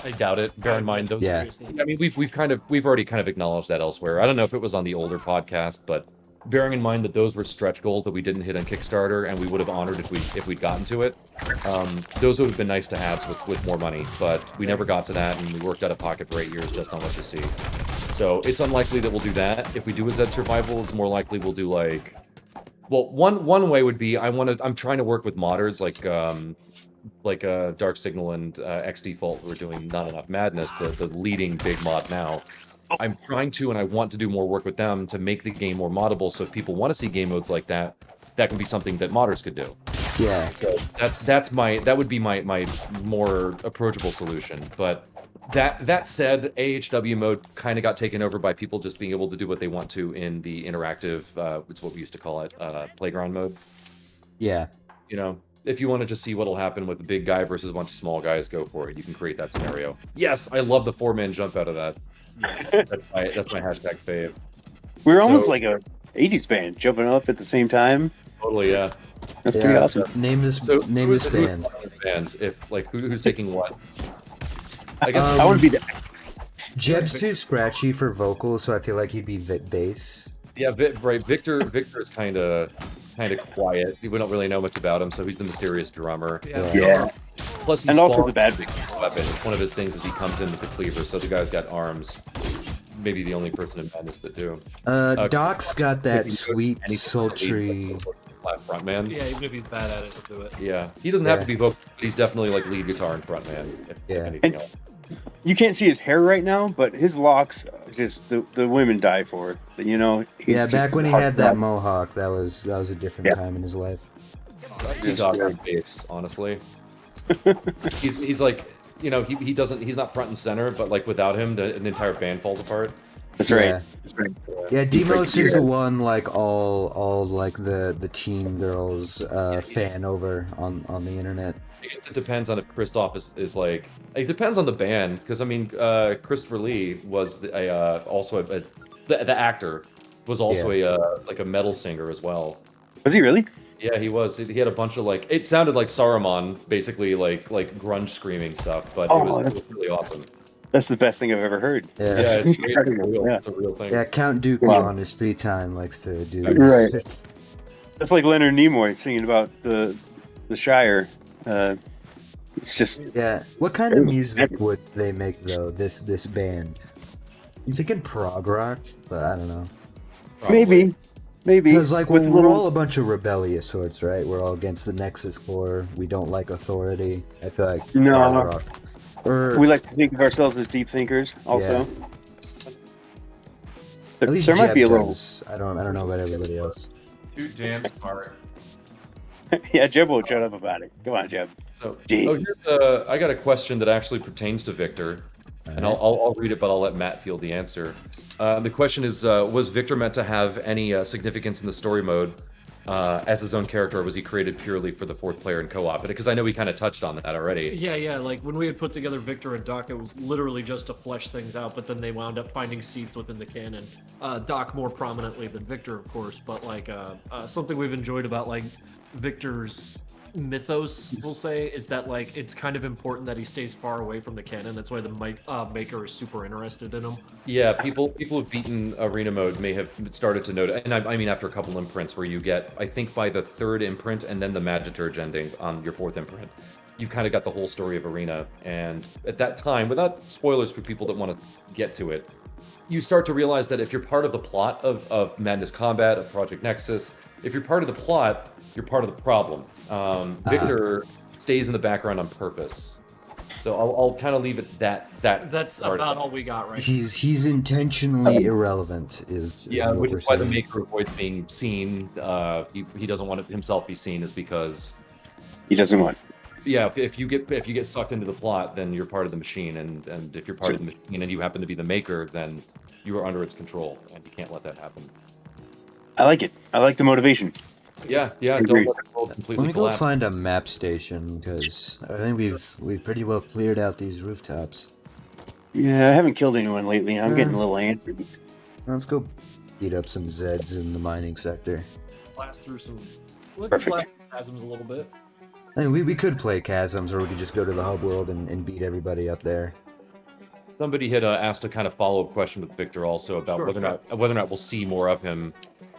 [SPEAKER 2] I doubt it. Bear in mind those.
[SPEAKER 1] Yeah.
[SPEAKER 2] I mean, we've already kind of acknowledged that elsewhere. I don't know if it was on the older podcast, but bearing in mind that those were stretch goals that we didn't hit on Kickstarter, and we would have honored if we'd gotten to it. Those would have been nice to have with more money, but we never got to that, and we worked out of pocket for 8 years just on what you see. So it's unlikely that we'll do that. If we do a Z Survival, it's more likely we'll do one way would be I'm trying to work with modders like Dark Signal and X Default, who are doing Not Enough Madness, the leading big mod now. I'm trying to, and I want to do more work with them to make the game more moddable, so if people want to see game modes like that, that can be something that modders could do.
[SPEAKER 1] Yeah.
[SPEAKER 2] So that would be my more approachable solution. But That said, AHW mode kind of got taken over by people just being able to do what they want to in the interactive. It's what we used to call it, playground mode.
[SPEAKER 1] Yeah.
[SPEAKER 2] You know, if you want to just see what'll happen with a big guy versus a bunch of small guys, go for it. You can create that scenario. Yes, I love the 4-man jump out of that. That's my hashtag fave.
[SPEAKER 4] We're almost like a 80s band jumping up at the same time.
[SPEAKER 2] Totally, yeah.
[SPEAKER 4] That's pretty awesome.
[SPEAKER 1] Name this band.
[SPEAKER 2] Bands, if like who's taking what? I guess
[SPEAKER 4] I want to be the...
[SPEAKER 1] Jeb's too scratchy for vocals, so I feel like he'd be bass.
[SPEAKER 2] Yeah, right. Victor is kind of quiet. We don't really know much about him, so he's the mysterious drummer.
[SPEAKER 4] Yeah.
[SPEAKER 2] Plus, he's
[SPEAKER 4] also the bad
[SPEAKER 2] weapon. One of his things is he comes in with the cleaver, so the guy's got arms. Maybe the only person in Madness that do.
[SPEAKER 1] Doc's got that sweet, sultry.
[SPEAKER 2] Flat front man.
[SPEAKER 3] Yeah, even if he's bad at it, he'll do it.
[SPEAKER 2] Yeah, he doesn't have to be vocal, but he's definitely like lead guitar and front man. If anything else.
[SPEAKER 4] You can't see his hair right now, but his locks, just the women die for. You know.
[SPEAKER 1] Yeah, back when he had that mohawk, that was a different time in his life.
[SPEAKER 2] That's his Doc on bass, honestly. he's like, you know, he's not front and center, but like without him, the entire band falls apart.
[SPEAKER 4] That's right.
[SPEAKER 1] Yeah.
[SPEAKER 4] That's right.
[SPEAKER 1] Yeah, Demos is the one like all like the teen girls fan over on the internet.
[SPEAKER 2] I guess it depends on if Christoph is like. It depends on the band, because I mean, Christopher Lee was also the actor was also a metal singer as well.
[SPEAKER 4] Was he really?
[SPEAKER 2] Yeah, he was. He had a bunch of like. It sounded like Saruman, basically like grunge screaming stuff, but it was really awesome.
[SPEAKER 4] That's the best thing I've ever heard.
[SPEAKER 1] Yeah,
[SPEAKER 2] it's a real thing.
[SPEAKER 1] Yeah, Count Dooku on his free time likes to do.
[SPEAKER 4] Right. That's like Leonard Nimoy singing about the Shire. It's just
[SPEAKER 1] What kind of music would they make though? This band. I'm thinking prog rock, but I don't know.
[SPEAKER 4] Maybe.
[SPEAKER 1] Because like we're all a bunch of rebellious sorts, right? We're all against the Nexus core. We don't like authority. I feel like prog rock.
[SPEAKER 4] We like to think of ourselves as deep thinkers. Also,
[SPEAKER 1] at least
[SPEAKER 4] there might be a little.
[SPEAKER 1] I don't know about everybody else.
[SPEAKER 5] Too damn smart.
[SPEAKER 4] Yeah, Jeb won't shut up about it. Come on, Jeb.
[SPEAKER 2] So I got a question that actually pertains to Victor, and I'll read it, but I'll let Matt field the answer. The question is, was Victor meant to have any significance in the story mode as his own character, or was he created purely for the 4th player and co-op? Because I know we kind of touched on that already.
[SPEAKER 3] Yeah, like when we had put together Victor and Doc, it was literally just to flesh things out, but then they wound up finding seats within the canon. Doc more prominently than Victor, of course, but like something we've enjoyed about like Victor's mythos, we'll say, is that like it's kind of important that he stays far away from the canon. That's why the maker is super interested in him.
[SPEAKER 2] Yeah, people who've beaten arena mode may have started to note, and I mean after a couple imprints where you get, I think by the 3rd imprint and then the Magiturge ending on your 4th imprint, you've kind of got the whole story of arena. And at that time, without spoilers for people that want to get to it, you start to realize that if you're part of the plot of Madness Combat, of Project Nexus, if you're part of the plot, you're part of the problem. Victor stays in the background on purpose, so I'll kind of leave it that's
[SPEAKER 3] about all we got, right?
[SPEAKER 1] He's intentionally irrelevant.
[SPEAKER 2] Which is why the maker avoids being seen. He doesn't want himself be seen, is because
[SPEAKER 4] he doesn't want.
[SPEAKER 2] Yeah, if you get sucked into the plot, then you're part of the machine, and if you're part of the machine and you happen to be the maker, then you are under its control, and you can't let that happen.
[SPEAKER 4] I like it. I like the motivation.
[SPEAKER 2] Yeah. Don't let the world completely
[SPEAKER 1] Let me go
[SPEAKER 2] collapse.
[SPEAKER 1] find a map station, because I think we've pretty well cleared out these rooftops.
[SPEAKER 4] Yeah, I haven't killed anyone lately. I'm getting a little antsy.
[SPEAKER 1] Let's go beat up some Zeds in the mining sector.
[SPEAKER 3] Blast through some.
[SPEAKER 4] Perfect.
[SPEAKER 3] Blast chasms a little bit.
[SPEAKER 1] I mean, we could play chasms, or we could just go to the hub world and beat everybody up there.
[SPEAKER 2] Somebody had asked a kind of follow-up question with Victor also about whether or not we'll see more of him.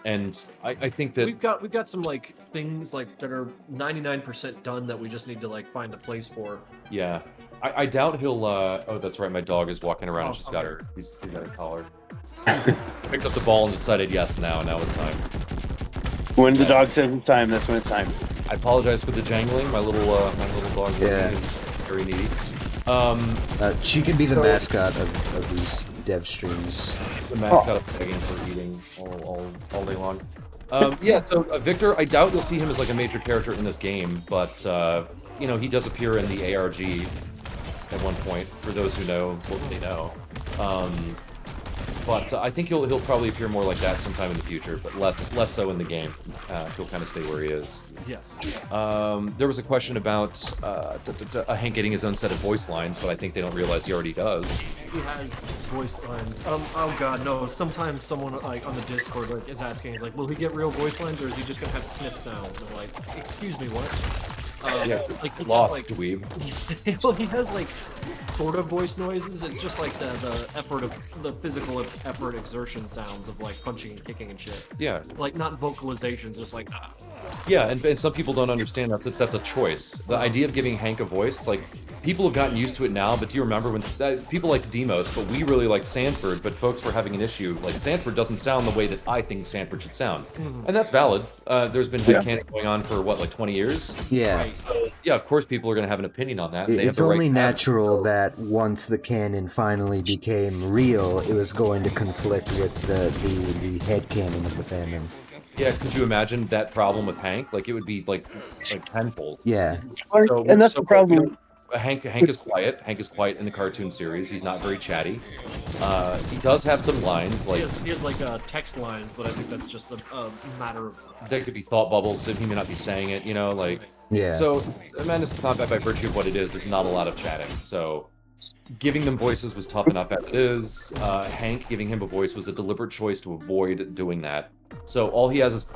[SPEAKER 2] And I think that
[SPEAKER 3] we've got some like things like that are 99% done that we just need to like find a place for.
[SPEAKER 2] Yeah, I doubt he'll. Oh, that's right. My dog is walking around and she's got her. He's got her collar. Picked up the ball and decided yes. Now it's time.
[SPEAKER 4] When the dog says it's time, that's when it's time.
[SPEAKER 2] I apologize for the jangling. My little dog is very needy.
[SPEAKER 1] She can be the mascot of these dev streams.
[SPEAKER 2] The mascot of begging for eating all day long. So Victor, I doubt you'll see him as like a major character in this game, but he does appear in the ARG at one point. For those who know, well, they know. But I think he'll probably appear more like that sometime in the future, but less so in the game. He'll kind of stay where he is.
[SPEAKER 3] Yes.
[SPEAKER 2] There was a question about Hank getting his own set of voice lines, but I think they don't realize he already does.
[SPEAKER 3] He has voice lines. Oh god, no. Sometimes someone like on the Discord like is asking, he's like, will he get real voice lines or is he just gonna have sniff sounds? And like, excuse me, what?
[SPEAKER 2] Yeah,
[SPEAKER 3] like he
[SPEAKER 2] lost
[SPEAKER 3] like,
[SPEAKER 2] dweeb.
[SPEAKER 3] well, he has like sort of voice noises. It's just like the effort of the physical effort exertion sounds of like punching and kicking and shit.
[SPEAKER 2] Yeah.
[SPEAKER 3] Like not vocalizations, just like ah.
[SPEAKER 2] Yeah, and some people don't understand that that's a choice. The idea of giving Hank a voice, it's like, people have gotten used to it now, but do you remember when people liked Demos, but we really liked Sanford, but folks were having an issue. Like, Sanford doesn't sound the way that I think Sanford should sound. And that's valid. There's been headcanon going on for, what, like 20 years?
[SPEAKER 1] Yeah.
[SPEAKER 3] Right.
[SPEAKER 2] So, yeah, of course people are going to have an opinion on that. They have
[SPEAKER 1] It's
[SPEAKER 2] the right
[SPEAKER 1] only
[SPEAKER 2] to have it.
[SPEAKER 1] natural that once the canon finally became real, it was going to conflict with the headcanon of the fandom.
[SPEAKER 2] Yeah, could you imagine that problem with Hank? Like, it would be like tenfold.
[SPEAKER 1] Yeah.
[SPEAKER 2] So,
[SPEAKER 4] And that's the problem.
[SPEAKER 2] Hank is quiet. Hank is quiet in the cartoon series. He's not very chatty. He does have some lines, like
[SPEAKER 3] He has like text lines, but I think that's just a matter of
[SPEAKER 2] there could be thought bubbles, and he may not be saying it, you know, like.
[SPEAKER 1] Yeah.
[SPEAKER 2] So, Madness Combat, by virtue of what it is, there's not a lot of chatting. So, giving them voices was tough enough as it is. Hank giving him a voice was a deliberate choice to avoid doing that. So all he has is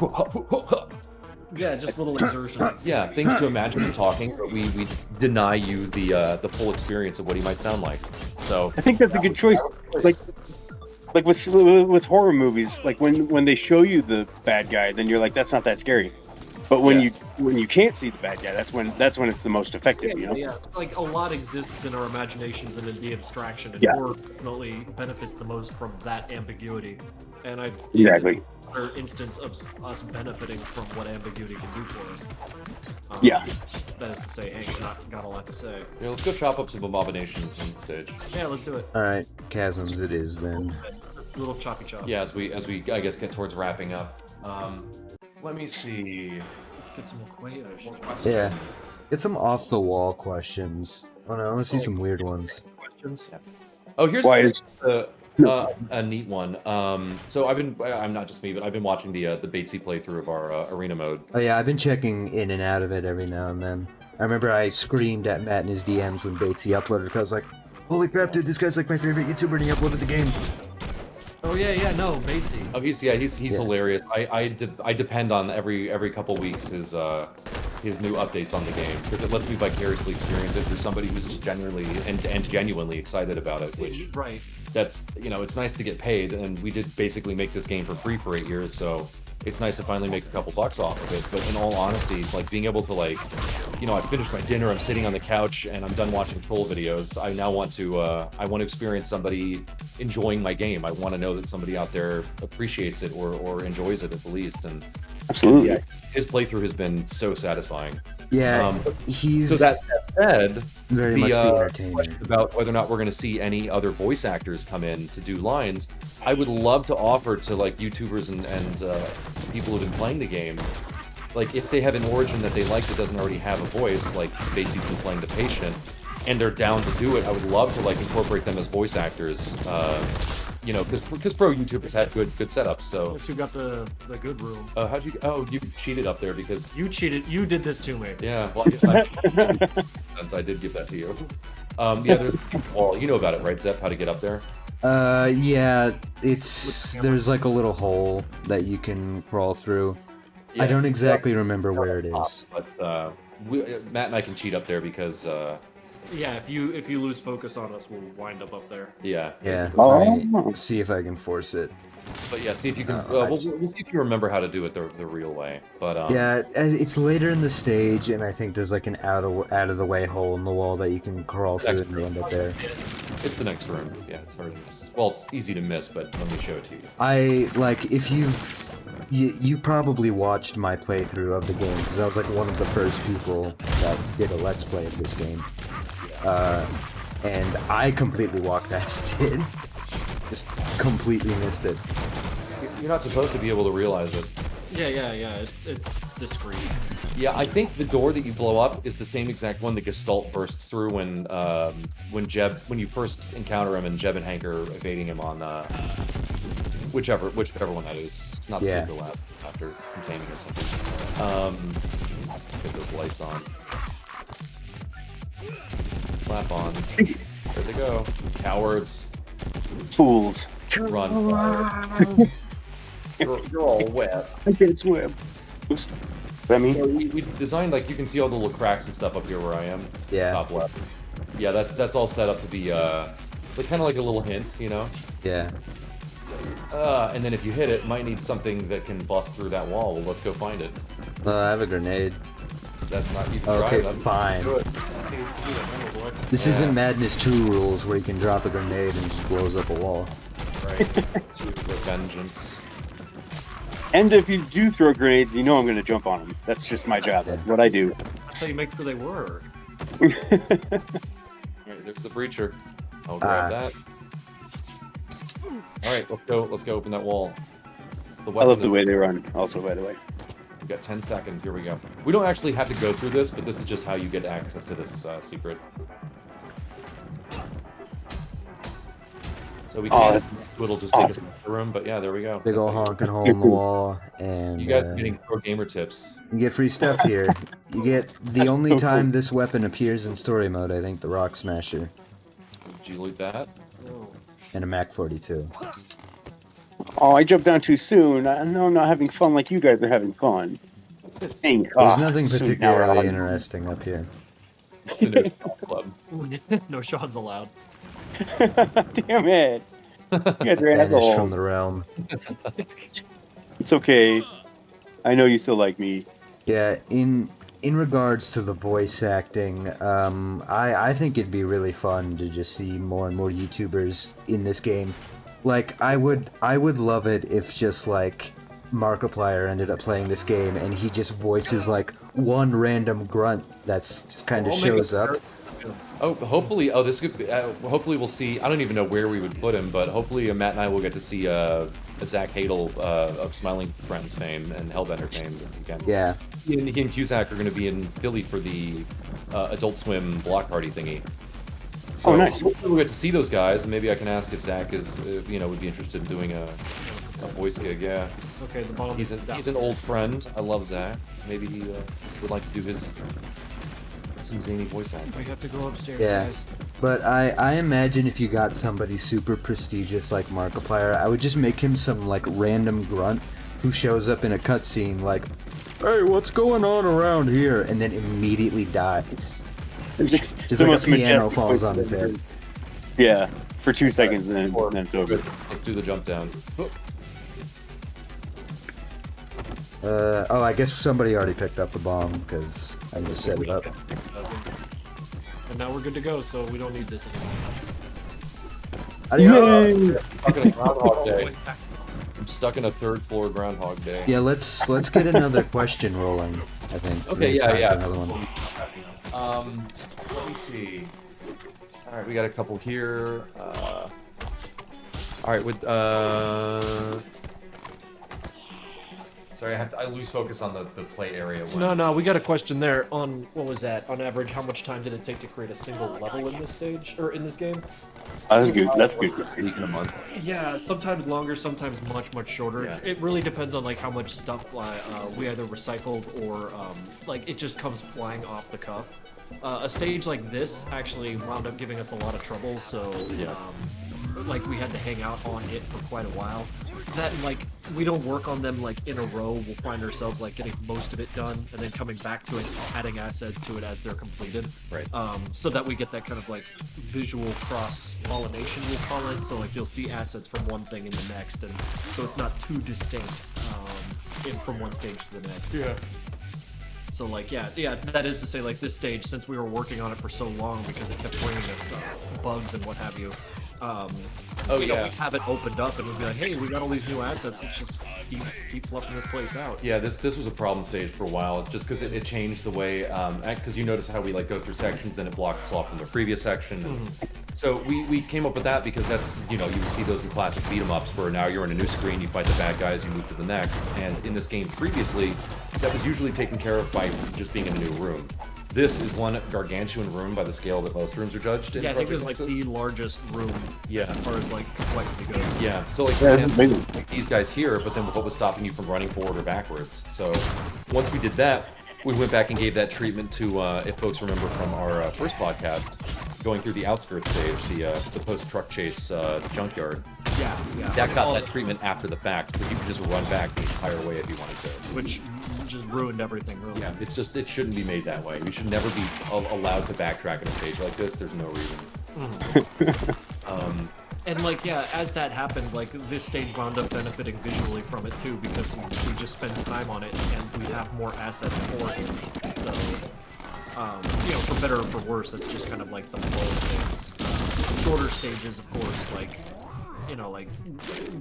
[SPEAKER 3] yeah, just little exertions.
[SPEAKER 2] yeah, things to imagine him talking, but we deny you the full experience of what he might sound like. So
[SPEAKER 4] I think that's a good choice. Like with horror movies, like when they show you the bad guy, then you're like, that's not that scary. But when you can't see the bad guy, that's when it's the most effective. You know?
[SPEAKER 3] Yeah, like a lot exists in our imaginations and in the abstraction, and
[SPEAKER 4] Yeah.
[SPEAKER 3] horror definitely benefits the most from that ambiguity. And I
[SPEAKER 4] Exactly.
[SPEAKER 3] Another instance of us benefiting from what ambiguity can do for us.
[SPEAKER 4] Yeah.
[SPEAKER 3] That is to say, Hank's not got a lot to say.
[SPEAKER 2] yeah, let's go chop up some abominations on the stage.
[SPEAKER 3] Yeah, let's do it.
[SPEAKER 1] All right, chasms it is then.
[SPEAKER 3] Little choppy chop.
[SPEAKER 2] Yeah, as we I guess get towards wrapping up. Let me see.
[SPEAKER 3] Let's get some more questions.
[SPEAKER 1] Yeah. Get some off the wall questions. Oh no, I want to see some weird ones.
[SPEAKER 3] Questions?
[SPEAKER 2] Oh, here's
[SPEAKER 4] Why is-
[SPEAKER 2] a neat one. So I'm not just me, but I've been watching the Batesy playthrough of our arena mode.
[SPEAKER 1] Oh yeah, I've been checking in and out of it every now and then. I remember I screamed at Matt in his DMs when Batesy uploaded because I was like, holy crap, dude, this guy's like my favorite YouTuber and he uploaded the game.
[SPEAKER 3] Oh yeah, no, Batesy.
[SPEAKER 2] Oh, he's hilarious. I depend on every couple weeks his new updates on the game because it lets me vicariously experience it through somebody who's just genuinely excited about it. Which
[SPEAKER 3] Right.
[SPEAKER 2] that's, you know, it's nice to get paid, and we did basically make this game for free for 8 years, so it's nice to finally make a couple bucks off of it. But in all honesty, like being able to, like, you know, I finished my dinner, I'm sitting on the couch, and I'm done watching troll videos. I now want to experience somebody enjoying my game. I want to know that somebody out there appreciates it or enjoys it at the least. And
[SPEAKER 4] Absolutely.
[SPEAKER 2] yeah, his playthrough has been so satisfying.
[SPEAKER 1] Yeah, he's
[SPEAKER 2] So that said,
[SPEAKER 1] very much the entertainer.
[SPEAKER 2] question about whether or not we're going to see any other voice actors come in to do lines, I would love to offer to like YouTubers and people who've been playing the game, like if they have an origin that they like that doesn't already have a voice, like Batesy's been playing the patient, and they're down to do it, I would love to like incorporate them as voice actors. You know, because pro YouTubers had good setups. So
[SPEAKER 3] Guess who got the good room?
[SPEAKER 2] how'd you? Oh, you cheated up there because
[SPEAKER 3] You cheated. You did this to me.
[SPEAKER 2] yeah. Well, I did give that to you. Yeah, there's well, you know about it, right, Zep? How to get up there?
[SPEAKER 1] Yeah, there's like a little hole that you can crawl through. I don't exactly remember where it is.
[SPEAKER 2] But Matt and I can cheat up there because
[SPEAKER 3] Yeah, if you lose focus on us, we'll wind up there.
[SPEAKER 2] yeah.
[SPEAKER 1] Yeah,
[SPEAKER 4] Oh.
[SPEAKER 1] see if I can force it.
[SPEAKER 2] But yeah, see if you can.
[SPEAKER 1] I
[SPEAKER 2] we'll see if you remember how to do it the real way. But
[SPEAKER 1] Yeah, it's later in the stage, and I think there's like an out of the way hole in the wall that you can crawl through and end up there.
[SPEAKER 2] it's the next room. Yeah, it's hard to miss. Well, it's easy to miss, but let me show it to you.
[SPEAKER 1] I like if you probably watched my playthrough of the game because I was like one of the first people that did a let's play of this game, and I completely walked past it, just completely missed it.
[SPEAKER 2] You're not supposed to be able to realize it.
[SPEAKER 3] Yeah. It's discreet.
[SPEAKER 2] Yeah, I think the door that you blow up is the same exact one that Gestalt bursts through when you first encounter him and Jeb and Hank are evading him on whichever one that is. It's not the
[SPEAKER 1] Yeah.
[SPEAKER 2] Secret Lab after containing or something. Let's get those lights on. Clap on. There they go. Cowards.
[SPEAKER 4] Fools.
[SPEAKER 2] Run. You're all wet.
[SPEAKER 4] I can't swim. Oops. Is that me?
[SPEAKER 2] So we designed, like, you can see all the little cracks and stuff up here where I am.
[SPEAKER 1] Yeah.
[SPEAKER 2] Top left. Yeah, that's all set up to be like kind of like a little hint, you know.
[SPEAKER 1] Yeah.
[SPEAKER 2] And then if you hit it, might need something that can bust through that wall. Well, let's go find it.
[SPEAKER 1] I have a grenade.
[SPEAKER 2] That's not you can
[SPEAKER 1] Okay,
[SPEAKER 2] try that.
[SPEAKER 1] fine.
[SPEAKER 2] Do it.
[SPEAKER 1] This
[SPEAKER 2] Yeah.
[SPEAKER 1] isn't Madness 2 rules where you can drop a grenade and just blows up a wall.
[SPEAKER 2] Right. To the vengeance.
[SPEAKER 4] And if you do throw grenades, you know I'm going to jump on them. That's just my job. That's what I do.
[SPEAKER 3] That's how you make sure they work.
[SPEAKER 2] Alright, there's the breacher. I'll grab that. Alright, let's go open that wall.
[SPEAKER 4] I love the way they run, also, by the way.
[SPEAKER 2] We've got 10 seconds. Here we go. We don't actually have to go through this, but this is just how you get access to this secret. So we can't. It'll just take us to the room, but yeah, there we go.
[SPEAKER 1] Big
[SPEAKER 2] That's
[SPEAKER 1] ol'
[SPEAKER 2] how you-
[SPEAKER 1] honking hole in the wall, and
[SPEAKER 2] You guys are getting pro gamer tips.
[SPEAKER 1] you get free stuff here. You get the
[SPEAKER 4] That's
[SPEAKER 1] only
[SPEAKER 4] so
[SPEAKER 1] time
[SPEAKER 4] cool.
[SPEAKER 1] this weapon appears in story mode, I think, the Rock Smasher
[SPEAKER 2] Did you loot that?
[SPEAKER 3] Oh.
[SPEAKER 1] and a Mac 42.
[SPEAKER 4] Oh, I jumped down too soon. I know I'm not having fun like you guys are having fun. Dang,
[SPEAKER 1] There's nothing
[SPEAKER 4] shoot, now we're
[SPEAKER 1] particularly
[SPEAKER 4] on.
[SPEAKER 1] interesting up here.
[SPEAKER 2] The new club.
[SPEAKER 3] No Sean's allowed.
[SPEAKER 4] Damn it. You guys are
[SPEAKER 1] Banished
[SPEAKER 4] assholes.
[SPEAKER 1] from the realm.
[SPEAKER 4] It's okay. I know you still like me.
[SPEAKER 1] Yeah, in regards to the voice acting, I think it'd be really fun to just see more and more YouTubers in this game. Like, I would love it if just like Markiplier ended up playing this game and he just voices like one random grunt that's just kind of
[SPEAKER 2] We'll make
[SPEAKER 1] shows
[SPEAKER 2] a-
[SPEAKER 1] up.
[SPEAKER 2] Oh, hopefully. Oh, this could be. Hopefully, we'll see. I don't even know where we would put him, but hopefully, Matt and I will get to see Zach Hadel of Smiling Friends fame and Hellbender fame this weekend.
[SPEAKER 1] Yeah.
[SPEAKER 2] He and Cusack are going to be in Philly for the Adult Swim block party thingy. So
[SPEAKER 4] Oh, nice.
[SPEAKER 2] hopefully we'll get to see those guys, and maybe I can ask if Zach is, would be interested in doing a voice gig. Yeah,
[SPEAKER 3] Okay, the bottom
[SPEAKER 2] he's
[SPEAKER 3] is down.
[SPEAKER 2] an old friend. I love Zach. Maybe he would like to do some zany voice acting.
[SPEAKER 3] We have to go upstairs,
[SPEAKER 1] Yeah.
[SPEAKER 3] guys.
[SPEAKER 1] But I imagine if you got somebody super prestigious like Markiplier, I would just make him some like random grunt who shows up in a cutscene like, "Hey, what's going on around here?" and then immediately dies. Just like a piano falls on his head.
[SPEAKER 4] Yeah, for 2 seconds and then it's over.
[SPEAKER 2] Good. Let's do the jump down. Oh,
[SPEAKER 1] Oh, I guess somebody already picked up the bomb because I just set it up.
[SPEAKER 3] And now we're good to go, so we don't need this anymore.
[SPEAKER 1] Adios!
[SPEAKER 2] stuck in a Groundhog Day. I'm stuck in a third floor Groundhog Day.
[SPEAKER 1] Yeah, let's get another question rolling. I think.
[SPEAKER 2] Okay,
[SPEAKER 1] It's
[SPEAKER 2] yeah,
[SPEAKER 1] time for
[SPEAKER 2] yeah.
[SPEAKER 1] Another one.
[SPEAKER 2] Let me see. All right, we got a couple here. All right, with sorry, I lose focus on the play area one.
[SPEAKER 3] No, we got a question there on, what was that? On average, how much time did it take to create a single level in this stage, or in this game?
[SPEAKER 4] That's good. That's good.
[SPEAKER 2] Week and a month.
[SPEAKER 3] Yeah, sometimes longer, sometimes much shorter.
[SPEAKER 2] Yeah.
[SPEAKER 3] It really depends on like how much stuff we either recycled or like it just comes flying off the cuff. A stage like this actually wound up giving us a lot of trouble, so like we had to hang out on it for quite a while. That and, like, we don't work on them like in a row. We'll find ourselves like getting most of it done and then coming back to it, adding assets to it as they're completed.
[SPEAKER 2] Right.
[SPEAKER 3] So that we get that kind of like visual cross-pollination, we'll call it. So like you'll see assets from one thing in the next, and so it's not too distinct from one stage to the next.
[SPEAKER 2] Yeah.
[SPEAKER 3] So like yeah, that is to say like this stage, since we were working on it for so long because it kept bringing us bugs and what have you, we have it opened up and we'd be like, hey, we got all these new assets. Let's just keep fluffing this place out.
[SPEAKER 2] Yeah, this was a problem stage for a while, just because it changed the way, because you notice how we like go through sections, then it blocks us off from the previous section. And so we came up with that because that's, you would see those in classic beat 'em ups where now you're in a new screen, you fight the bad guys, you move to the next. And in this game previously, that was usually taken care of by just being in a new room. This is one gargantuan room by the scale that most rooms are judged in.
[SPEAKER 3] Yeah, I think it was like the largest room as far as like complexity goes.
[SPEAKER 2] Yeah, so like these guys here, but then what was stopping you from running forward or backwards? So once we did that, we went back and gave that treatment to, if folks remember from our first podcast, going through the outskirts stage, the post-truck chase junkyard.
[SPEAKER 3] Yeah.
[SPEAKER 2] That got that treatment after the fact, but you could just run back the entire way if you wanted to.
[SPEAKER 3] Which just ruined everything, really.
[SPEAKER 2] Yeah, it shouldn't be made that way. We should never be allowed to backtrack in a stage like this. There's no reason.
[SPEAKER 3] And like, yeah, as that happened, like this stage wound up benefiting visually from it too, because we just spent time on it and we have more assets for it. So, for better or for worse, it's just kind of like the flow of things. Shorter stages, of course, like,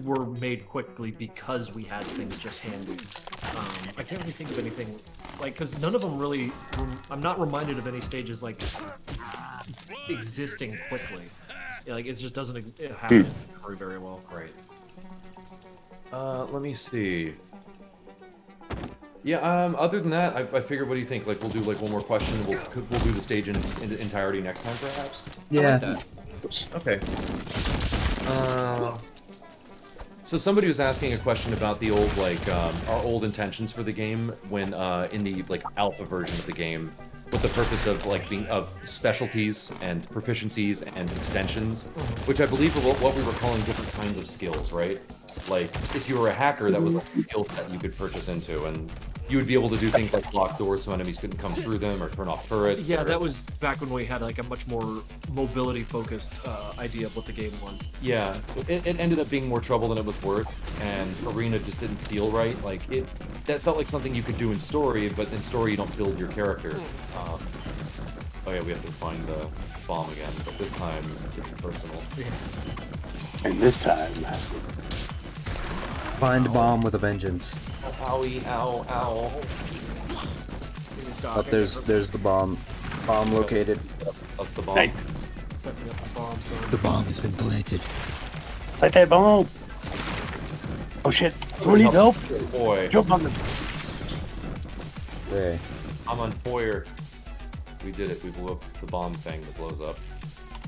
[SPEAKER 3] were made quickly because we had things just handy. I can't really think of anything, like, because none of them really, I'm not reminded of any stages, like, existing quickly. Yeah, like, it just doesn't happen very, very well.
[SPEAKER 2] Right. Let me see. Yeah, other than that, I figured, what do you think? Like, we'll do, like, one more question, and we'll do the stage in entirety next time, perhaps?
[SPEAKER 1] Yeah.
[SPEAKER 3] I like that.
[SPEAKER 2] Okay. So somebody was asking a question about the old, like, our old intentions for the game when, in the, like, alpha version of the game, with the purpose of, like, of specialties and proficiencies and extensions, which I believe are what we were calling different kinds of skills, right? Like, if you were a hacker, that was like a skill set you could purchase into, and you would be able to do things like block doors so enemies couldn't come through them, or turn off turrets.
[SPEAKER 3] Yeah, that was back when we had like a much more mobility-focused idea of what the game was.
[SPEAKER 2] Yeah, it ended up being more trouble than it was worth, and Arena just didn't feel right. Like, that felt like something you could do in story, but in story you don't build your character. Oh yeah, we have to find the bomb again, but this time it's personal.
[SPEAKER 4] And this time...
[SPEAKER 1] Find bomb with a vengeance.
[SPEAKER 2] Owie, ow, ow.
[SPEAKER 1] Oh, there's the bomb. Bomb located.
[SPEAKER 2] That's the bomb.
[SPEAKER 4] Thanks.
[SPEAKER 3] Setting up the bomb, so...
[SPEAKER 1] The bomb has been planted.
[SPEAKER 4] Light that bomb! Oh shit, someone needs help!
[SPEAKER 2] Boy.
[SPEAKER 4] Jump on them!
[SPEAKER 1] There.
[SPEAKER 2] I'm on fire. We did it. We blew up the bomb thing that blows up.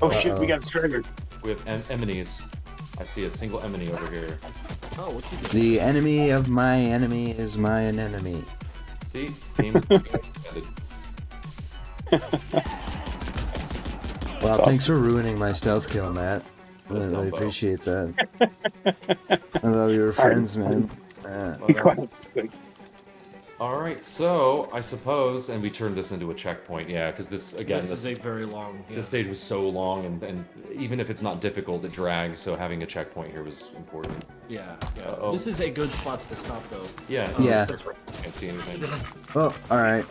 [SPEAKER 4] Oh shit, we got a stringer.
[SPEAKER 2] We have enemies. I see a single enemy over here.
[SPEAKER 3] Oh, what you doing?
[SPEAKER 1] The enemy of my enemy is my enemy.
[SPEAKER 2] See? Game is extended.
[SPEAKER 1] Well, thanks for ruining my stealth kill, Matt. I really appreciate that. I thought we were friends, man.
[SPEAKER 2] Alright, so I suppose, and we turned this into a checkpoint, yeah, because this, again,
[SPEAKER 3] This is a very long... Yeah.
[SPEAKER 2] this stage was so long, and even if it's not difficult, it drags, so having a checkpoint here was important.
[SPEAKER 3] Yeah.
[SPEAKER 2] Uh-oh.
[SPEAKER 3] This is a good spot to stop, though.
[SPEAKER 2] Yeah.
[SPEAKER 1] Yeah.
[SPEAKER 3] Since we're
[SPEAKER 2] Can't see anything.
[SPEAKER 1] Oh, alright.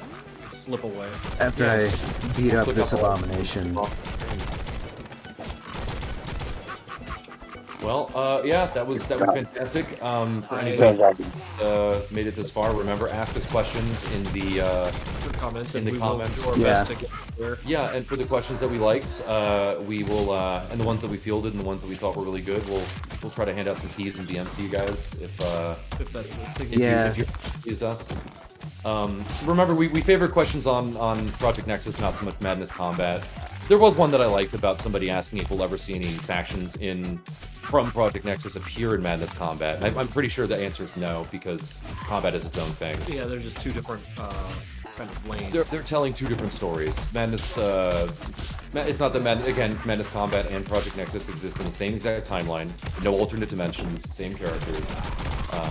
[SPEAKER 3] slip away.
[SPEAKER 1] After I beat up this abomination.
[SPEAKER 2] Well, yeah, that was fantastic. For anybody
[SPEAKER 4] That was awesome.
[SPEAKER 2] made it this far, remember, ask us questions in the
[SPEAKER 3] Comments,
[SPEAKER 2] in
[SPEAKER 3] and
[SPEAKER 2] the
[SPEAKER 3] we
[SPEAKER 2] comments.
[SPEAKER 3] will do our best to get there.
[SPEAKER 2] Yeah, and for the questions that we liked, we will, and the ones that we fielded and the ones that we thought were really good, we'll try to hand out some keys and DMs to you guys if
[SPEAKER 3] that's the thing.
[SPEAKER 2] if you used us. Remember, we favor questions on Project Nexus, not so much Madness Combat. There was one that I liked about somebody asking if we'll ever see any factions from Project Nexus appear in Madness Combat. And I'm pretty sure the answer is no, because combat is its own thing.
[SPEAKER 3] Yeah, they're just two different kind of lanes.
[SPEAKER 2] They're telling two different stories. Madness, it's not that Madness Combat and Project Nexus exist in the same exact timeline, no alternate dimensions, same characters.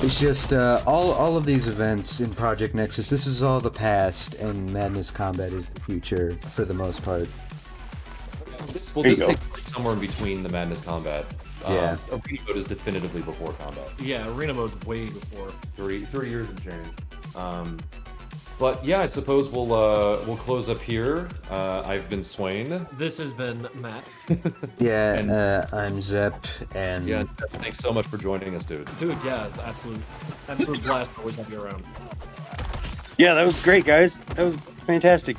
[SPEAKER 1] It's just all of these events in Project Nexus. This is all the past, and Madness Combat is the future for the most part.
[SPEAKER 2] This takes place somewhere in between the Madness Combat.
[SPEAKER 1] Yeah.
[SPEAKER 2] Arena mode is definitively before combat.
[SPEAKER 3] Yeah, arena mode's way before.
[SPEAKER 2] 30 years and change. But yeah, I suppose we'll close up here. I've been Swain.
[SPEAKER 3] This has been Matt.
[SPEAKER 1] Yeah,
[SPEAKER 2] And-
[SPEAKER 1] I'm Zep, and
[SPEAKER 2] Yeah, thanks so much for joining us, dude.
[SPEAKER 3] Dude, yeah, it's absolute blast to always have you around.
[SPEAKER 4] Yeah, that was great, guys. That was fantastic.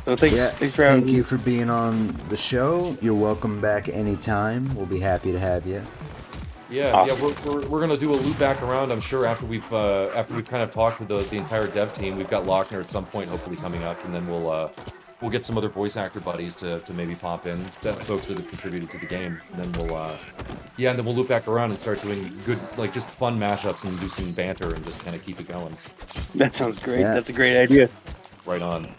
[SPEAKER 4] So thanks for having
[SPEAKER 1] thank
[SPEAKER 4] me.
[SPEAKER 1] you for being on the show. You're welcome back anytime. We'll be happy to have you.
[SPEAKER 2] Yeah,
[SPEAKER 4] Awesome.
[SPEAKER 2] yeah, we're gonna do a loop back around. I'm sure after we've kind of talked to the entire dev team, we've got Lochner at some point hopefully coming up, and then we'll get some other voice actor buddies to maybe pop in, folks that have contributed to the game, and then we'll loop back around and start doing good, like just fun mashups and do some banter and just kind of keep it going.
[SPEAKER 4] That sounds great.
[SPEAKER 1] Yeah.
[SPEAKER 4] That's a great idea.
[SPEAKER 2] Right on.